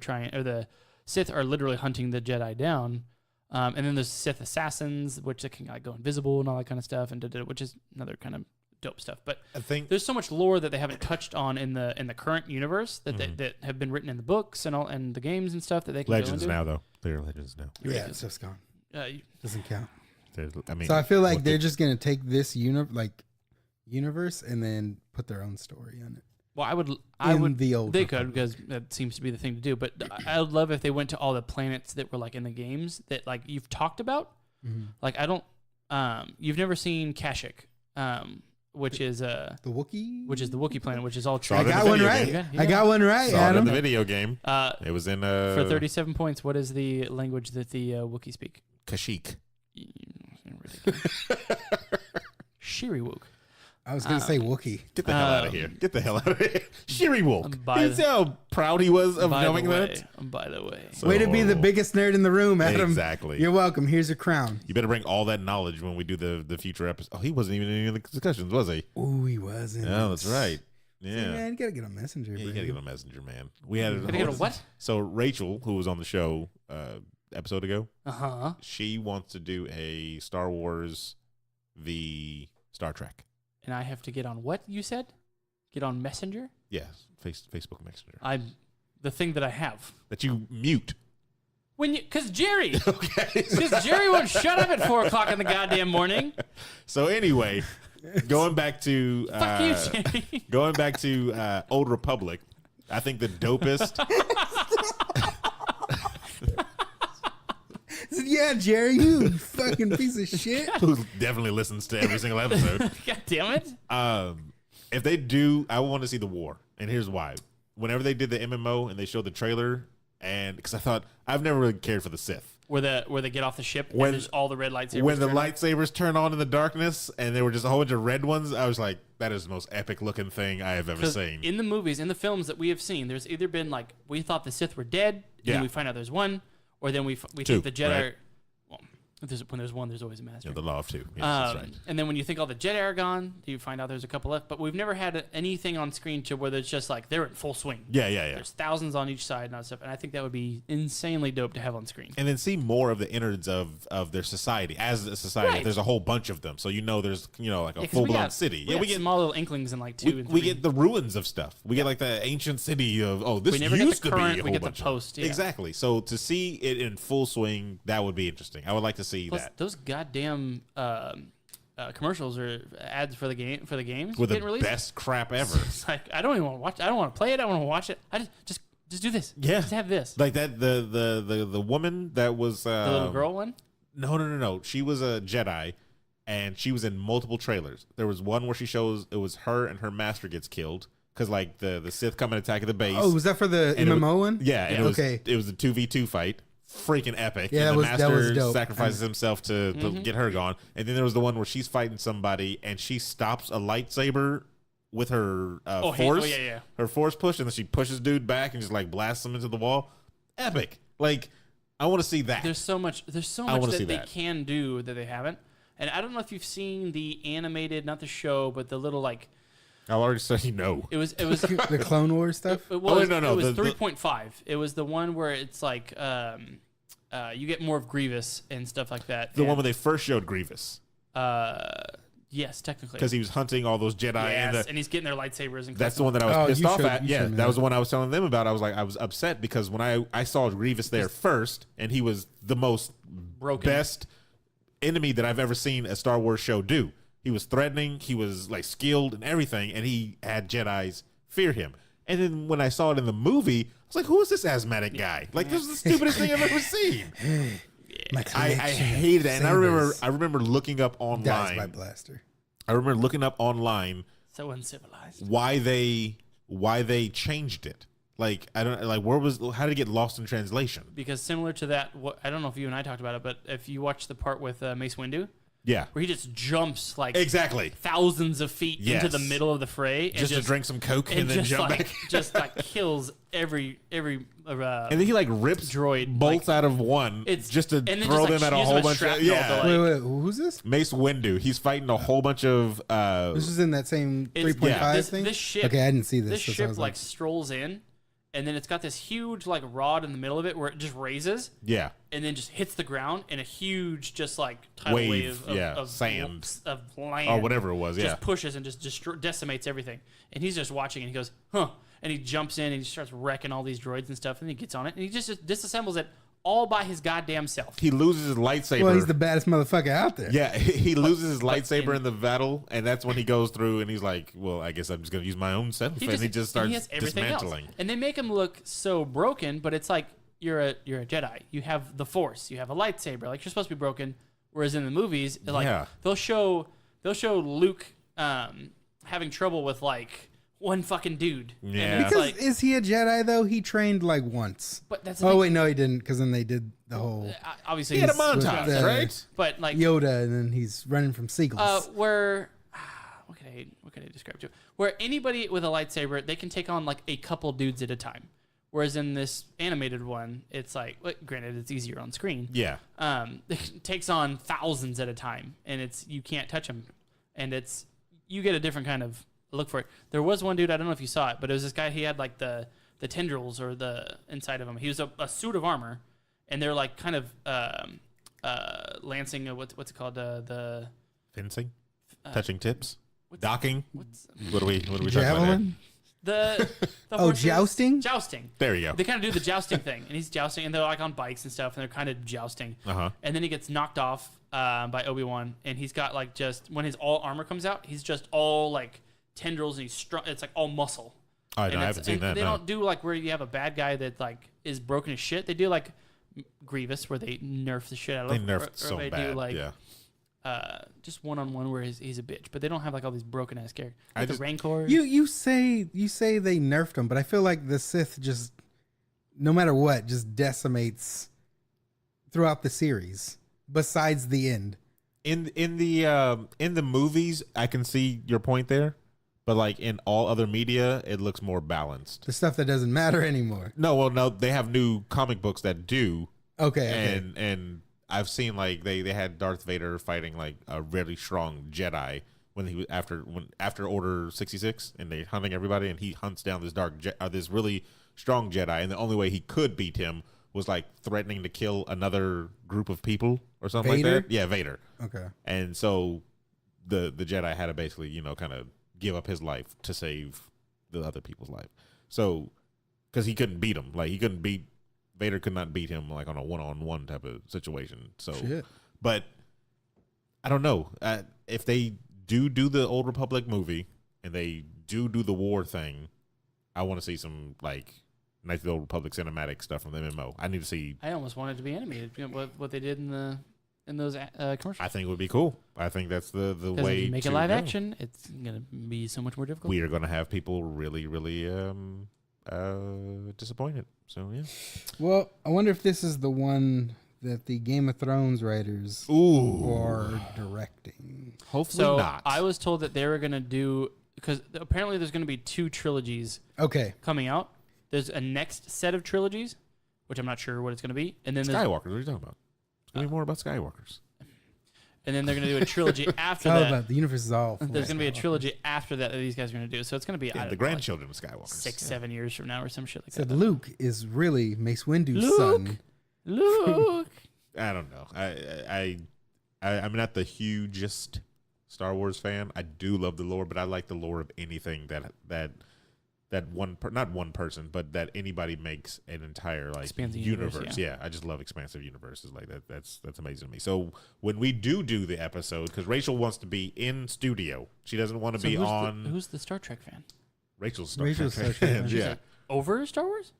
Speaker 3: are literally hunting the Jedi down. And then there's Sith assassins, which they can like go invisible and all that kind of stuff, and which is another kind of dope stuff. But
Speaker 4: I think
Speaker 3: there's so much lore that they haven't touched on in the current universe that that have been written in the books and the games and stuff that they can
Speaker 4: Legends
Speaker 3: go into.
Speaker 4: now though. They're Legends now.
Speaker 2: Yeah, it's just gone. Doesn't count.
Speaker 4: I mean,
Speaker 2: So I feel like
Speaker 4: look
Speaker 2: they're
Speaker 4: at-
Speaker 2: just gonna take this universe and then put their own story on it.
Speaker 3: Well,
Speaker 2: The old
Speaker 3: they
Speaker 2: Republic.
Speaker 3: could because that seems to be the thing to do. But I would love if they went to all the planets that were like in the games that like you've talked about.
Speaker 2: Mhm.
Speaker 3: Like I don't, you've never seen Kashyyyk, which is
Speaker 2: The Wookiee.
Speaker 3: which is the Wookiee planet, which is all
Speaker 4: Saw
Speaker 2: I
Speaker 4: it in
Speaker 2: got
Speaker 4: the
Speaker 2: one
Speaker 4: video
Speaker 2: right.
Speaker 4: game.
Speaker 3: Yeah.
Speaker 2: I got one right,
Speaker 4: Saw it in
Speaker 2: Adam.
Speaker 4: the video game. It was in
Speaker 3: for 37 points. What is the language that the Wookiee speak?
Speaker 4: Kashyyyk.
Speaker 3: Shiriwook.
Speaker 2: I was gonna say Wookiee.
Speaker 4: Get the hell out of here. Get the hell out of here. Shiri Wook.
Speaker 3: By
Speaker 4: You see how proud he was of knowing that?
Speaker 3: By the way.
Speaker 4: So
Speaker 2: Way to be the
Speaker 4: horrible.
Speaker 2: biggest nerd in the room, Adam.
Speaker 4: Exactly.
Speaker 2: You're welcome. Here's your crown.
Speaker 4: You better bring all that knowledge when we do the future episode. Oh, he wasn't even in any of the discussions, was he?
Speaker 2: Ooh, he wasn't.
Speaker 4: Oh, that's right.
Speaker 2: See,
Speaker 4: Yeah.
Speaker 2: man, you gotta get on Messenger,
Speaker 4: Yeah,
Speaker 2: bro.
Speaker 4: you gotta get on Messenger, man. We had
Speaker 3: Gotta get a what?
Speaker 4: So Rachel, who was on the show episode ago,
Speaker 3: Uh-huh.
Speaker 4: she wants to do a Star Wars v Star Trek.
Speaker 3: And I have to get on what you said? Get on Messenger?
Speaker 4: Yes, Facebook Messenger.
Speaker 3: I'm the thing that I have.
Speaker 4: That you mute.
Speaker 3: Cause Jerry,
Speaker 4: Okay.
Speaker 3: cause Jerry won't shut up at 4:00 in the goddamn morning.
Speaker 4: So anyway, going back to
Speaker 3: Fuck you, Jerry.
Speaker 4: going back to Old Republic, I think the dopest.
Speaker 2: Yeah, Jerry, you fucking piece of shit.
Speaker 4: Who definitely listens to every single episode.
Speaker 3: God damn it.
Speaker 4: If they do, I want to see the war, and here's why. Whenever they did the MMO and they showed the trailer, and because I thought I've never really cared for the Sith.
Speaker 3: Where they get off the ship
Speaker 4: When-
Speaker 3: and there's all the red lightsabers.
Speaker 4: When the
Speaker 3: turn on.
Speaker 4: lightsabers turn on in the darkness, and there were just a whole bunch of red ones, I was like, "That is the most epic looking thing I have ever
Speaker 3: 'Cause
Speaker 4: seen."
Speaker 3: in the movies, in the films that we have seen, there's either been like we thought the Sith were dead, and
Speaker 4: Yeah.
Speaker 3: then we find out there's one, or then we
Speaker 4: Two,
Speaker 3: think the Jedi.
Speaker 4: right?
Speaker 3: Well, when there's one, there's always a master.
Speaker 4: Yeah, the law of two. Yes, that's right.
Speaker 3: And then when you think all the Jedi are gone, you find out there's a couple left. But we've never had anything on screen to where it's just like they're in full swing.
Speaker 4: Yeah.
Speaker 3: There's thousands on each side and all that stuff. And I think that would be insanely dope to have on screen.
Speaker 4: And then see more of the innards of their society as a society.
Speaker 3: Right.
Speaker 4: There's a whole bunch of them, so there's like a
Speaker 3: 'Cause
Speaker 4: full
Speaker 3: we
Speaker 4: blown
Speaker 3: got-
Speaker 4: city.
Speaker 3: We get small little inklings in like 2 and 3.
Speaker 4: we get the ruins of stuff. We get like the ancient city of this
Speaker 3: We never get
Speaker 4: used
Speaker 3: the
Speaker 4: to be
Speaker 3: current,
Speaker 4: a
Speaker 3: we
Speaker 4: whole
Speaker 3: get the
Speaker 4: bunch of-
Speaker 3: post, yeah.
Speaker 4: Exactly. So to see it in full swing, that would be interesting. I would like to see
Speaker 3: Plus,
Speaker 4: that.
Speaker 3: those goddamn commercials or ads for the games
Speaker 4: With
Speaker 3: getting
Speaker 4: the
Speaker 3: released.
Speaker 4: best crap ever.
Speaker 3: It's like I don't even want to watch. I don't want to play it. I want to watch it. I just do this.
Speaker 4: Yeah.
Speaker 3: Just have this.
Speaker 4: Like that the woman that was
Speaker 3: The little girl one.
Speaker 4: No. She was a Jedi, and she was in multiple trailers. There was one where she shows it was her and her master gets killed because like the Sith come and attack the base.
Speaker 2: Oh, was that for the
Speaker 4: And it
Speaker 2: MMO one?
Speaker 4: Yeah, and
Speaker 2: Okay.
Speaker 4: it was a 2v2 fight. Freaking epic.
Speaker 2: Yeah,
Speaker 4: and the
Speaker 2: that was
Speaker 4: master
Speaker 2: dope.
Speaker 4: sacrifices himself to get her gone. And then there was the one where she's fighting somebody and she stops a lightsaber with her force.
Speaker 3: yeah.
Speaker 4: Her force push, and then she pushes dude back and just like blasts him into the wall. Epic. Like, I want to see that.
Speaker 3: There's so much. There's so
Speaker 4: I
Speaker 3: much
Speaker 4: wanna see
Speaker 3: that they
Speaker 4: that.
Speaker 3: can do that they haven't. And I don't know if you've seen the animated, not the show, but the little like
Speaker 4: I'll already say no.
Speaker 3: it was
Speaker 2: The Clone Wars stuff?
Speaker 3: It was,
Speaker 4: no,
Speaker 3: it was
Speaker 4: the-
Speaker 3: 3.5. It was the one where it's like you get more of Grievous and stuff like that.
Speaker 4: The
Speaker 3: and,
Speaker 4: one where they first showed Grievous
Speaker 3: yes, technically.
Speaker 4: because he was hunting all those Jedi.
Speaker 3: Yes, and he's getting their lightsabers and
Speaker 4: That's the one that I was
Speaker 2: Oh,
Speaker 4: pissed
Speaker 2: you
Speaker 4: off
Speaker 2: showed-
Speaker 4: at.
Speaker 2: you
Speaker 4: Yeah,
Speaker 2: showed me
Speaker 4: that was
Speaker 2: that.
Speaker 4: the one I was telling them about. I was upset because when I saw Grievous there first, and he was the most
Speaker 3: Broken.
Speaker 4: best enemy that I've ever seen a Star Wars show do. He was threatening, he was like skilled and everything, and he had Jedi's fear him. And then when I saw it in the movie, I was like, "Who is this asthmatic guy? Like, this is the stupidest thing I've ever seen."
Speaker 2: My
Speaker 4: I
Speaker 2: collection
Speaker 4: hated
Speaker 2: of
Speaker 4: it, and
Speaker 2: sabers
Speaker 4: I remember looking up
Speaker 2: dies by
Speaker 4: online.
Speaker 2: blaster.
Speaker 4: I remember looking up online
Speaker 3: so uncivilized.
Speaker 4: why they changed it. Like, I don't like how did it get lost in translation?
Speaker 3: Because similar to that, I don't know if you and I talked about it, but if you watch the part with Mace Windu,
Speaker 4: Yeah,
Speaker 3: where he just jumps like
Speaker 4: exactly.
Speaker 3: thousands of feet into
Speaker 4: Yes.
Speaker 3: the middle of the fray, and
Speaker 4: Just to drink some Coke and then
Speaker 3: just
Speaker 4: jump
Speaker 3: like,
Speaker 4: back.
Speaker 3: just like kills every
Speaker 4: And then he like rips
Speaker 3: droid,
Speaker 4: bolts
Speaker 3: like-
Speaker 4: out of one
Speaker 3: It's-
Speaker 4: just to
Speaker 3: and then
Speaker 4: throw
Speaker 3: just, like,
Speaker 4: them at a
Speaker 3: use
Speaker 4: whole
Speaker 3: them as
Speaker 4: bunch of
Speaker 3: shrapnel to, like-
Speaker 2: Wait, who's this?
Speaker 4: Mace Windu. He's fighting a whole bunch of
Speaker 2: This is in that same
Speaker 3: It's-
Speaker 2: 3.5
Speaker 3: this,
Speaker 2: thing?
Speaker 3: This ship,
Speaker 2: Okay, I didn't see this.
Speaker 3: This
Speaker 2: That's why I
Speaker 3: ship
Speaker 2: was
Speaker 3: like strolls in, and then it's got this huge like rod in the middle of it where it just raises,
Speaker 4: yeah.
Speaker 3: and then just hits the ground, and a huge just like tidal
Speaker 4: Wave,
Speaker 3: wave of,
Speaker 4: yeah,
Speaker 3: of
Speaker 4: sand.
Speaker 3: of land
Speaker 4: Or whatever it was,
Speaker 3: just
Speaker 4: yeah.
Speaker 3: pushes and just decimates everything. And he's just watching, and he goes, "Huh!" And he jumps in and he starts wrecking all these droids and stuff, and he gets on it, and he just disassembles it all by his goddamn self.
Speaker 4: He loses his lightsaber.
Speaker 2: Well, he's the baddest motherfucker out there.
Speaker 4: Yeah, he loses his lightsaber in the battle, and that's when he goes through and he's like, "Well, I guess I'm just gonna use my own self," and he just starts
Speaker 3: has everything else.
Speaker 4: dismantling.
Speaker 3: And they make him look so broken, but it's like you're a Jedi. You have the Force. You have a lightsaber. Like you're supposed to be broken. Whereas in the movies, like
Speaker 4: Yeah.
Speaker 3: they'll show Luke having trouble with like one fucking dude.
Speaker 4: Yeah.
Speaker 3: And it's
Speaker 2: Because
Speaker 3: like,
Speaker 2: is he a Jedi though? He trained like once.
Speaker 3: but that's the
Speaker 2: Oh
Speaker 3: thing.
Speaker 2: wait, no, he didn't. Because then they did the whole
Speaker 3: Obviously
Speaker 4: He had a
Speaker 3: he's-
Speaker 4: montage,
Speaker 2: with,
Speaker 4: right?
Speaker 3: but like
Speaker 2: Yoda, and then he's running from seagulls.
Speaker 3: where what could I describe to? Where anybody with a lightsaber, they can take on like a couple dudes at a time. Whereas in this animated one, it's like, well, granted, it's easier on screen.
Speaker 4: Yeah.
Speaker 3: It takes on thousands at a time, and you can't touch them, and you get a different kind of look for it. There was one dude, I don't know if you saw it, but it was this guy. He had like the tendrils or the inside of him. He was a suit of armor, and they're like kind of lancing. What's it called? The
Speaker 4: Fencing, touching tips, docking. What are we talking about?
Speaker 2: Javelin?
Speaker 3: The horses,
Speaker 2: jousting?
Speaker 3: Jousting.
Speaker 4: There you go.
Speaker 3: They kind of do the jousting thing, and he's jousting, and they're like on bikes and stuff, and they're kind of jousting. And then he gets knocked off by Obi-Wan, and he's got like just when his all armor comes out, he's just all like tendrils, and he's strong. It's like all muscle.
Speaker 4: I haven't seen that.
Speaker 3: They don't do like where you have a bad guy that like is broken as shit. They do like Grievous, where they nerf the shit out of him.
Speaker 4: They nerfed so
Speaker 3: they
Speaker 4: bad.
Speaker 3: do like
Speaker 4: yeah.
Speaker 3: just one-on-one where he's a bitch, but they don't have like all these broken ass characters. Like the Rancor.
Speaker 2: You say they nerfed him, but I feel like the Sith just, no matter what, just decimates throughout the series. Besides the end,
Speaker 4: in the movies, I can see your point there, but like in all other media, it looks more balanced.
Speaker 2: the stuff that doesn't matter anymore.
Speaker 4: No, they have new comic books that do.
Speaker 2: Okay.
Speaker 4: And I've seen like they had Darth Vader fighting like a really strong Jedi when he was after Order 66, and they hunting everybody, and he hunts down this really strong Jedi, and the only way he could beat him was like threatening to kill another group of people or something
Speaker 2: Vader?
Speaker 4: like that. Yeah, Vader.
Speaker 2: Okay.
Speaker 4: And so the Jedi had to basically kind of give up his life to save the other people's life. So because he couldn't beat him, like Vader could not beat him like on a one-on-one type of situation. So,
Speaker 2: Shit.
Speaker 4: But I don't know if they do the Old Republic movie and they do the war thing. I want to see some like Knights of the Old Republic cinematic stuff from the MMO. I need to see.
Speaker 3: I almost want it to be animated. What they did in those commercials.
Speaker 4: I think it would be cool. I think that's the way
Speaker 3: if you make
Speaker 4: to
Speaker 3: it live
Speaker 4: go.
Speaker 3: action, it's gonna be so much more difficult.
Speaker 4: We are going to have people really, really disappointed. So yeah.
Speaker 2: Well, I wonder if this is the one that the Game of Thrones writers are directing.
Speaker 4: Hopefully
Speaker 3: So
Speaker 4: not.
Speaker 3: I was told that they were gonna do, because apparently there's gonna be 2 trilogies
Speaker 2: Okay.
Speaker 3: coming out. There's a next set of trilogies, which I'm not sure what it's gonna be, and then there's
Speaker 4: Skywalkers. What are you talking about? It's going to be more about Skywalkers.
Speaker 3: and then they're gonna do a trilogy after
Speaker 2: How
Speaker 3: that.
Speaker 2: about the universe is all full
Speaker 3: There's
Speaker 2: of
Speaker 3: gonna be a
Speaker 2: Skywalker.
Speaker 3: trilogy after that these guys are gonna do. So it's gonna be I
Speaker 4: Yeah,
Speaker 3: don't
Speaker 4: the
Speaker 3: know,
Speaker 4: grandchildren of Skywalkers.
Speaker 3: like 6-7 years from now or some shit like
Speaker 2: Said
Speaker 3: that.
Speaker 2: Luke is really Mace Windu's
Speaker 3: Luke?
Speaker 2: son.
Speaker 3: Look.
Speaker 4: I don't know. I'm not the hugest Star Wars fan. I do love the lore, but I like the lore of anything that not one person, but that anybody makes an entire like
Speaker 3: Expansive
Speaker 4: universe.
Speaker 3: universe,
Speaker 4: Yeah, I just love expansive universes like that. That's amazing to me. So when we do the episode, because Rachel wants to be in studio, she doesn't want to be on.
Speaker 3: Who's the Star Trek fan?
Speaker 4: Rachel's Star
Speaker 2: Rachel's
Speaker 4: Trek
Speaker 2: Star Trek
Speaker 4: fan.
Speaker 2: fan.
Speaker 4: Yeah,
Speaker 3: Over Star Wars?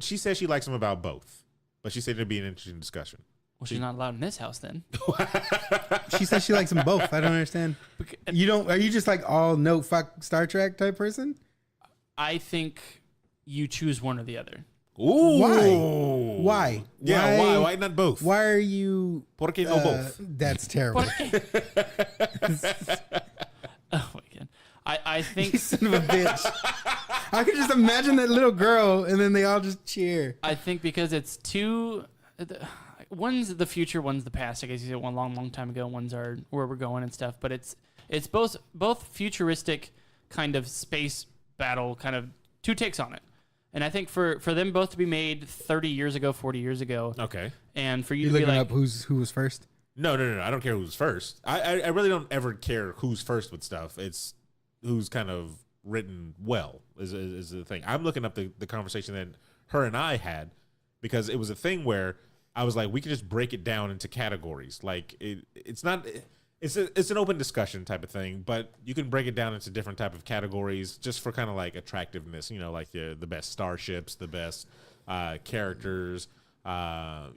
Speaker 4: she says she likes them about both, but she said it'd be an interesting discussion.
Speaker 3: Well, she's not allowed in this house then.
Speaker 2: She says she likes them both. I don't understand. You don't? Are you just like all no fuck Star Trek type person?
Speaker 3: I think you choose one or the other.
Speaker 4: Ooh,
Speaker 2: Why?
Speaker 4: Yeah, why? Why not both?
Speaker 2: Why are you?
Speaker 4: Por qué no both?
Speaker 2: That's terrible.
Speaker 3: Oh my god. I think
Speaker 2: You son of a bitch. I could just imagine that little girl, and then they all just cheer.
Speaker 3: I think because it's two. One's the future, one's the past. I guess you said one long time ago. One's are where we're going and stuff. But it's both futuristic kind of space battle, kind of two takes on it. And I think for them both to be made 30 years ago, 40 years ago,
Speaker 4: Okay.
Speaker 3: and for you
Speaker 2: You
Speaker 3: to be
Speaker 2: looking
Speaker 3: like,
Speaker 2: up who was first?
Speaker 4: No. I don't care who's first. I really don't ever care who's first with stuff. It's who's kind of written well is the thing. I'm looking up the conversation that her and I had, because it was a thing where I was like, we could just break it down into categories. Like it's not. It's an open discussion type of thing, but you can break it down into different type of categories just for kind of like attractiveness. Like the best starships, the best characters.
Speaker 3: has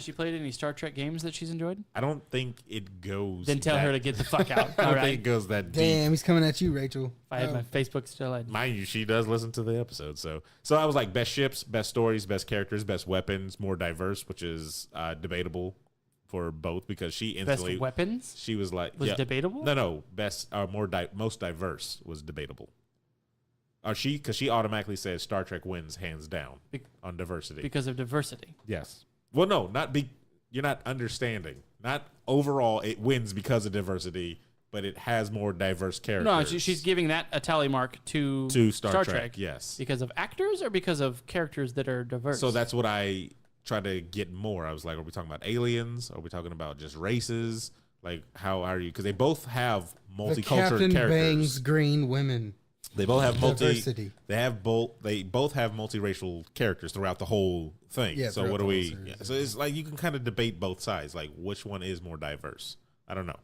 Speaker 3: she played any Star Trek games that she's enjoyed?
Speaker 4: I don't think it goes.
Speaker 3: Then tell her to get the fuck out.
Speaker 4: I
Speaker 3: All
Speaker 4: don't think it
Speaker 3: right.
Speaker 4: goes that deep.
Speaker 2: Damn, he's coming at you, Rachel.
Speaker 3: If I had my Facebook still, I'd.
Speaker 4: Mind you, she does listen to the episode. So I was like, best ships, best stories, best characters, best weapons, more diverse, which is debatable. for both because she
Speaker 3: Best
Speaker 4: instantly
Speaker 3: weapons
Speaker 4: she was like
Speaker 3: was debatable.
Speaker 4: No, best most diverse was debatable. Or because she automatically says Star Trek wins hands down on diversity
Speaker 3: because of diversity.
Speaker 4: Yes. Well, no, you're not understanding. Not overall, it wins because of diversity, but it has more diverse characters.
Speaker 3: No, she's giving that a tally mark to
Speaker 4: Star Trek. Yes,
Speaker 3: because of actors or because of characters that are diverse.
Speaker 4: So that's what I try to get more. I was like, are we talking about aliens? Are we talking about just races? Like, how are you? Because they both have multicultural
Speaker 2: Captain
Speaker 4: characters.
Speaker 2: Bangs green women.
Speaker 4: They both have
Speaker 2: diversity.
Speaker 4: They both have multiracial characters throughout the whole thing.
Speaker 2: Yeah,
Speaker 4: so what do we? Yeah, so it's like you can kind of debate both sides. Like which one is more diverse? I don't know.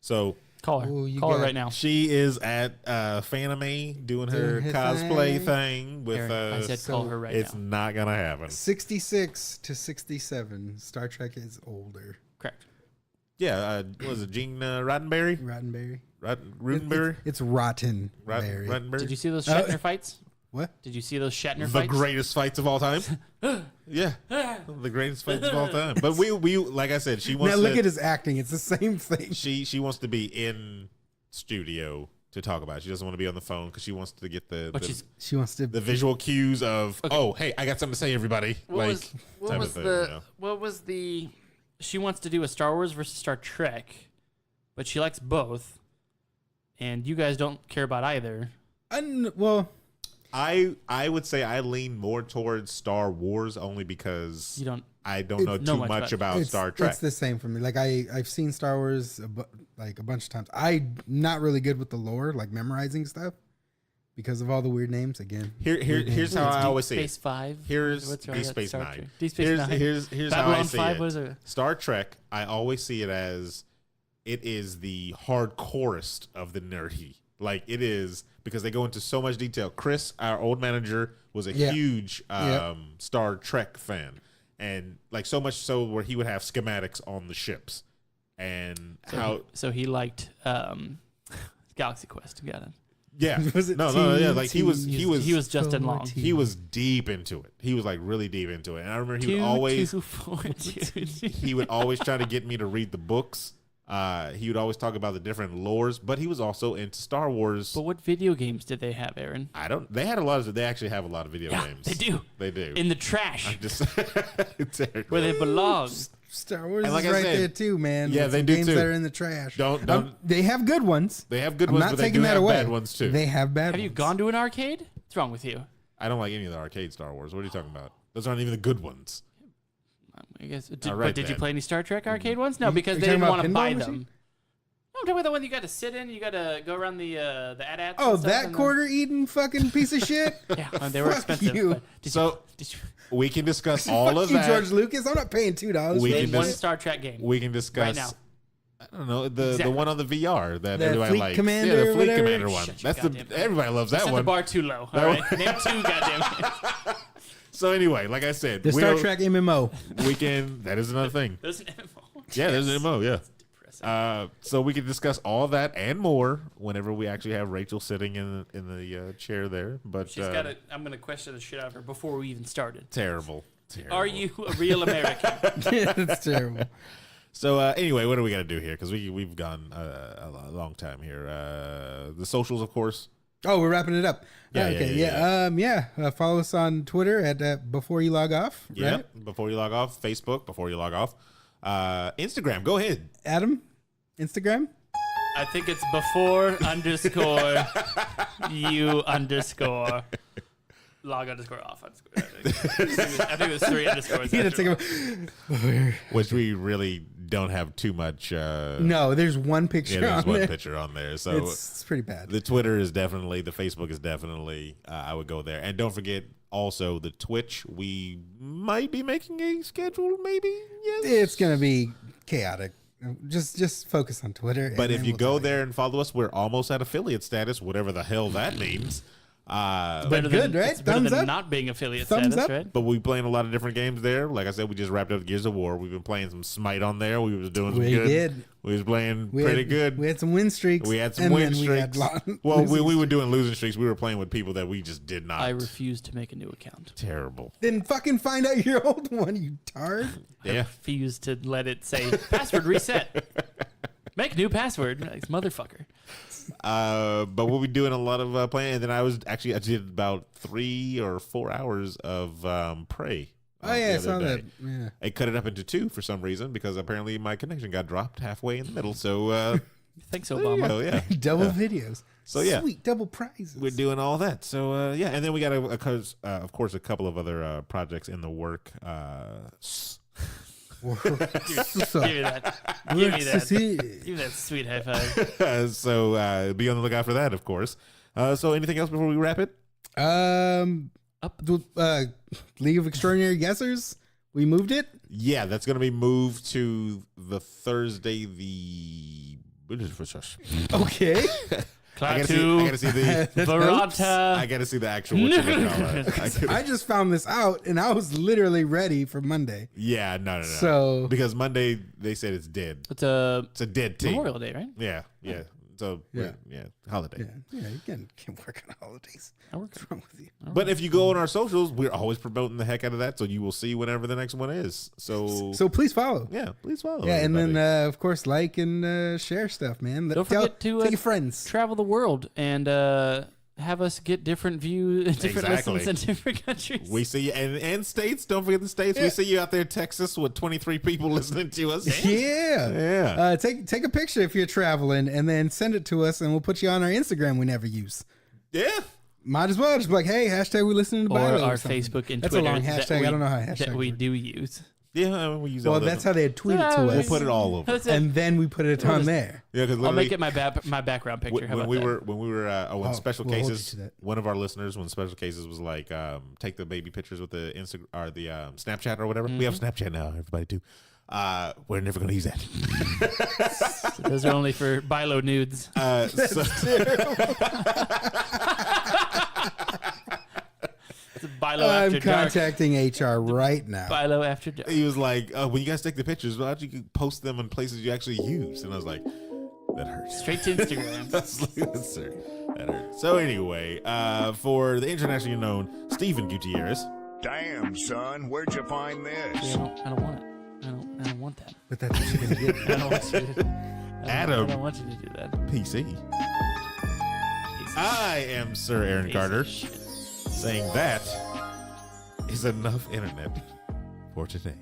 Speaker 4: So
Speaker 3: call her.
Speaker 2: Ooh,
Speaker 3: Call her right now.
Speaker 4: she is at Fanime doing her cosplay thing with.
Speaker 3: Aaron, I said call her right now.
Speaker 4: It's not gonna happen.
Speaker 2: 66 to 67. Star Trek is older.
Speaker 3: Correct.
Speaker 4: Yeah, was it Gene Roddenberry?
Speaker 2: Roddenberry.
Speaker 4: Roddenberry?
Speaker 2: It's rotten.
Speaker 4: Roddenberry?
Speaker 3: Did you see those Shatner fights?
Speaker 2: What?
Speaker 3: Did you see those Shatner
Speaker 4: The
Speaker 3: fights?
Speaker 4: greatest fights of all time. Yeah, the greatest fights of all time. But we like I said, she wants.
Speaker 2: Now look at his acting. It's the same thing.
Speaker 4: She wants to be in studio to talk about it. She doesn't want to be on the phone because she wants to get
Speaker 2: She wants to.
Speaker 4: the visual cues of oh hey I got something to say everybody.
Speaker 3: What was the? She wants to do a Star Wars versus Star Trek, but she likes both, and you guys don't care about either.
Speaker 2: Well,
Speaker 4: I would say I lean more towards Star Wars only because I don't know too much about Star Trek.
Speaker 2: It's the same for me. Like I've seen Star Wars like a bunch of times. I'm not really good with the lore, like memorizing stuff, because of all the weird names. Again,
Speaker 4: here's how I always see
Speaker 3: Space
Speaker 4: it.
Speaker 3: 5.
Speaker 4: Here's
Speaker 3: What's
Speaker 4: Deep
Speaker 3: right?
Speaker 4: Space
Speaker 3: Star
Speaker 4: Nine.
Speaker 3: Trek. Deep Space Nine.
Speaker 4: Here's how I
Speaker 3: Babylon
Speaker 4: see
Speaker 3: 5,
Speaker 4: it.
Speaker 3: what is it?
Speaker 4: Star Trek, I always see it as it is the hardcorest of the nerdy. Like it is because they go into so much detail. Chris, our old manager, was a huge Star Trek fan, and like so much so where he would have schematics on the ships, and
Speaker 3: so he liked Galaxy Quest. Got it.
Speaker 4: Yeah,
Speaker 2: Was it
Speaker 4: yeah. Like he was
Speaker 3: Justin Long.
Speaker 4: He was deep into it. He was like really deep into it, and I remember he would always try to get me to read the books. He would always talk about the different lores, but he was also into Star Wars.
Speaker 3: But what video games did they have, Aaron?
Speaker 4: They actually have a lot of video games.
Speaker 3: They do.
Speaker 4: They do.
Speaker 3: In the trash.
Speaker 4: Terrible.
Speaker 3: Where they belong.
Speaker 2: Star Wars
Speaker 4: like
Speaker 2: is
Speaker 4: I
Speaker 2: right
Speaker 4: said,
Speaker 2: there too, man.
Speaker 4: yeah,
Speaker 2: With
Speaker 4: they
Speaker 2: some
Speaker 4: do
Speaker 2: games
Speaker 4: too.
Speaker 2: that are in the trash.
Speaker 4: Don't.
Speaker 2: They have good ones.
Speaker 4: They have good
Speaker 2: I'm
Speaker 4: ones,
Speaker 2: not
Speaker 4: but they
Speaker 2: taking
Speaker 4: do
Speaker 2: that
Speaker 4: have
Speaker 2: away.
Speaker 4: bad ones too.
Speaker 2: They have bad.
Speaker 3: Have you gone to an arcade? What's wrong with you?
Speaker 4: I don't like any of the arcade Star Wars. What are you talking about? Those aren't even the good ones.
Speaker 3: I guess.
Speaker 4: All right,
Speaker 3: Did you
Speaker 4: then.
Speaker 3: play any Star Trek arcade ones? No, because
Speaker 2: you
Speaker 3: they
Speaker 2: talking
Speaker 3: didn't
Speaker 2: about
Speaker 3: want to buy
Speaker 2: pinball
Speaker 3: them.
Speaker 2: machine?
Speaker 3: No, I'm talking about the one you got to sit in. You got to go around the AT-ATs.
Speaker 2: Oh,
Speaker 3: and stuff,
Speaker 2: that
Speaker 3: and
Speaker 2: quarter eating fucking piece of shit.
Speaker 3: Yeah, they were
Speaker 2: Fuck
Speaker 3: expensive.
Speaker 2: you.
Speaker 3: But did you
Speaker 4: We can discuss all
Speaker 2: Fuck
Speaker 4: of
Speaker 2: you,
Speaker 4: that.
Speaker 2: George Lucas. I'm not paying $2.
Speaker 4: We
Speaker 2: for
Speaker 4: can
Speaker 3: name one
Speaker 2: this.
Speaker 3: Star Trek game?
Speaker 4: We can discuss.
Speaker 3: Right now.
Speaker 4: I don't know the
Speaker 3: Exactly.
Speaker 4: one on the VR that
Speaker 2: The
Speaker 4: everybody
Speaker 2: Fleet
Speaker 4: likes.
Speaker 2: Commander
Speaker 4: yeah, the
Speaker 2: or
Speaker 4: Fleet
Speaker 2: whatever?
Speaker 4: Commander one.
Speaker 3: Shut your
Speaker 4: That's
Speaker 3: goddamn mouth.
Speaker 4: everybody loves that
Speaker 3: Set the
Speaker 4: one.
Speaker 3: bar too low. All right, name two, goddamn.
Speaker 4: So anyway, like I said,
Speaker 2: The Star Trek MMO.
Speaker 4: we can. That is another thing.
Speaker 3: There's an MMO.
Speaker 4: Yeah, there's an MMO. Yeah.
Speaker 3: Depressing.
Speaker 4: So we can discuss all that and more whenever we actually have Rachel sitting in the chair there. But
Speaker 3: She's got to. I'm gonna question the shit out of her before we even started.
Speaker 4: terrible.
Speaker 3: Are you a real American?
Speaker 2: That's terrible.
Speaker 4: So anyway, what do we got to do here? Because we've gone a long time here. The socials, of course.
Speaker 2: Oh, we're wrapping it up.
Speaker 4: Yeah,
Speaker 2: Okay.
Speaker 4: yeah.
Speaker 2: Follow us on Twitter at Before You Log Off.
Speaker 4: Yeah.
Speaker 2: Right?
Speaker 4: Before you log off, Facebook. Before you log off, Instagram. Go ahead.
Speaker 2: Adam, Instagram.
Speaker 3: I think it's before _ you _ log _ off _ I think it was 3 underscores.
Speaker 2: You had to take
Speaker 4: Which we really don't have too much.
Speaker 2: No, there's one picture
Speaker 4: Yeah, there's
Speaker 2: on
Speaker 4: one
Speaker 2: there.
Speaker 4: picture on there. So
Speaker 2: It's pretty bad.
Speaker 4: the Twitter is definitely, the Facebook is definitely, I would go there. And don't forget also the Twitch. We might be making a schedule, maybe. Yes.
Speaker 2: It's gonna be chaotic. Just focus on Twitter.
Speaker 4: But
Speaker 2: and
Speaker 4: if
Speaker 2: then
Speaker 4: you
Speaker 2: we'll
Speaker 4: go
Speaker 2: tell
Speaker 4: there and follow us, we're almost at affiliate status, whatever the hell that means.
Speaker 3: Better
Speaker 2: good, right?
Speaker 3: It's better
Speaker 2: Thumbs
Speaker 3: than
Speaker 2: up?
Speaker 3: not being affiliate
Speaker 2: Thumbs
Speaker 3: status,
Speaker 2: up?
Speaker 3: right?
Speaker 4: But we playing a lot of different games there. Like I said, we just wrapped up Gears of War. We've been playing some Smite on there. We was doing some
Speaker 2: We
Speaker 4: good.
Speaker 2: did.
Speaker 4: We was playing
Speaker 2: We
Speaker 4: pretty
Speaker 2: had,
Speaker 4: good.
Speaker 2: We had some win streaks.
Speaker 4: We had some
Speaker 2: and
Speaker 4: win
Speaker 2: then
Speaker 4: streaks.
Speaker 2: We had
Speaker 4: Well, we
Speaker 2: losing
Speaker 4: were doing losing streaks. We were playing with people that we just did not.
Speaker 3: I refuse to make a new account.
Speaker 4: Terrible.
Speaker 2: Then fucking find out your old one, you tard.
Speaker 3: I
Speaker 4: Yeah.
Speaker 3: refuse to let it say password reset. Make new password. Like, motherfucker.
Speaker 4: But we'll be doing a lot of playing. And then I did about 3 or 4 hours of Prey.
Speaker 2: Oh yeah, I
Speaker 4: the
Speaker 2: saw
Speaker 4: other
Speaker 2: that.
Speaker 4: day.
Speaker 2: Yeah.
Speaker 4: I cut it up into 2 for some reason because apparently my connection got dropped halfway in the middle. So
Speaker 3: Thanks,
Speaker 4: there you
Speaker 3: Obama.
Speaker 4: go, yeah.
Speaker 2: Double videos.
Speaker 4: So, yeah.
Speaker 2: Sweet double prizes.
Speaker 4: We're doing all that. So yeah, and then we got of course a couple of other projects in the work.
Speaker 3: Give me that. Give me that. Give me that sweet high five.
Speaker 4: So be on the lookout for that, of course. So anything else before we wrap it?
Speaker 2: League of Extraordinary Guessers. We moved it.
Speaker 4: Yeah, that's going to be moved to the Thursday.
Speaker 2: Okay.
Speaker 4: I gotta
Speaker 3: Klaatu.
Speaker 4: see the.
Speaker 3: Verata.
Speaker 4: I gotta see the actual. Whatchamacallit.
Speaker 2: I just found this out, and I was literally ready for Monday.
Speaker 4: Yeah, no.
Speaker 2: So-
Speaker 4: because Monday they said it's dead.
Speaker 3: It's a
Speaker 4: It's a dead team.
Speaker 3: Memorial Day, right?
Speaker 4: Yeah. So
Speaker 2: Yeah.
Speaker 4: holiday.
Speaker 2: Yeah, you can't work on holidays.
Speaker 3: I work.
Speaker 2: What's wrong with you?
Speaker 4: But if you go on our socials, we're always promoting the heck out of that, so you will see whenever the next one is. So
Speaker 2: So please follow.
Speaker 4: yeah, please follow.
Speaker 2: Yeah, and
Speaker 4: everybody.
Speaker 2: then of course like and share stuff, man.
Speaker 3: Don't forget to
Speaker 2: tell your friends.
Speaker 3: travel the world and have us get different different
Speaker 4: Exactly.
Speaker 3: listens in different countries.
Speaker 4: We see you, and states. Don't forget the states.
Speaker 2: Yeah.
Speaker 4: We see you out there in Texas with 23 people listening to us.
Speaker 2: Yeah.
Speaker 4: Yeah.
Speaker 2: Take a picture if you're traveling, and then send it to us, and we'll put you on our Instagram we never use.
Speaker 4: Yeah.
Speaker 2: Might as well just be like, hey, hashtag we listening to
Speaker 3: or
Speaker 2: Bible
Speaker 3: our
Speaker 2: something.
Speaker 3: Facebook and
Speaker 2: That's
Speaker 3: Twitter.
Speaker 2: a long hashtag. I don't know how hashtag
Speaker 3: that we
Speaker 2: work.
Speaker 3: do use.
Speaker 4: Yeah, we use all
Speaker 2: Well,
Speaker 4: of
Speaker 2: that's
Speaker 4: them.
Speaker 2: how they had tweeted to
Speaker 3: Yeah,
Speaker 2: us,
Speaker 4: We'll put it all over.
Speaker 3: That's it.
Speaker 2: and then we put it on
Speaker 3: just-
Speaker 2: there.
Speaker 4: Yeah, because
Speaker 3: I'll make it my background picture. How
Speaker 4: when
Speaker 3: about
Speaker 4: we
Speaker 3: that?
Speaker 4: were when
Speaker 2: Oh,
Speaker 4: special
Speaker 2: we'll hold you
Speaker 4: cases,
Speaker 2: to that.
Speaker 4: one of our listeners, when special cases was like, take the baby pictures with the Instagram or the Snapchat or whatever. We have Snapchat now, everybody do. We're never going to use that.
Speaker 3: Those are only for Bilo nudes. Bilo
Speaker 2: I'm
Speaker 3: after dark.
Speaker 2: contacting HR right now.
Speaker 3: Bilo after dark.
Speaker 4: He was like, when you guys take the pictures, why don't you post them in places you actually use? And I was like, that hurts.
Speaker 3: Straight to Instagram.
Speaker 4: That's like, yes, sir. That hurts. So anyway, for the internationally known Stephen Gutierrez.
Speaker 5: Damn, son, where'd you find this?
Speaker 3: I don't want it. I don't want that.
Speaker 2: But that's what you're gonna get.
Speaker 3: I don't want you to.
Speaker 4: Adam.
Speaker 3: I don't want you to do that.
Speaker 4: PC.
Speaker 3: Piece of
Speaker 4: I am Sir Aaron
Speaker 3: piece
Speaker 4: Carter,
Speaker 3: of shit.
Speaker 4: saying that is enough internet for today.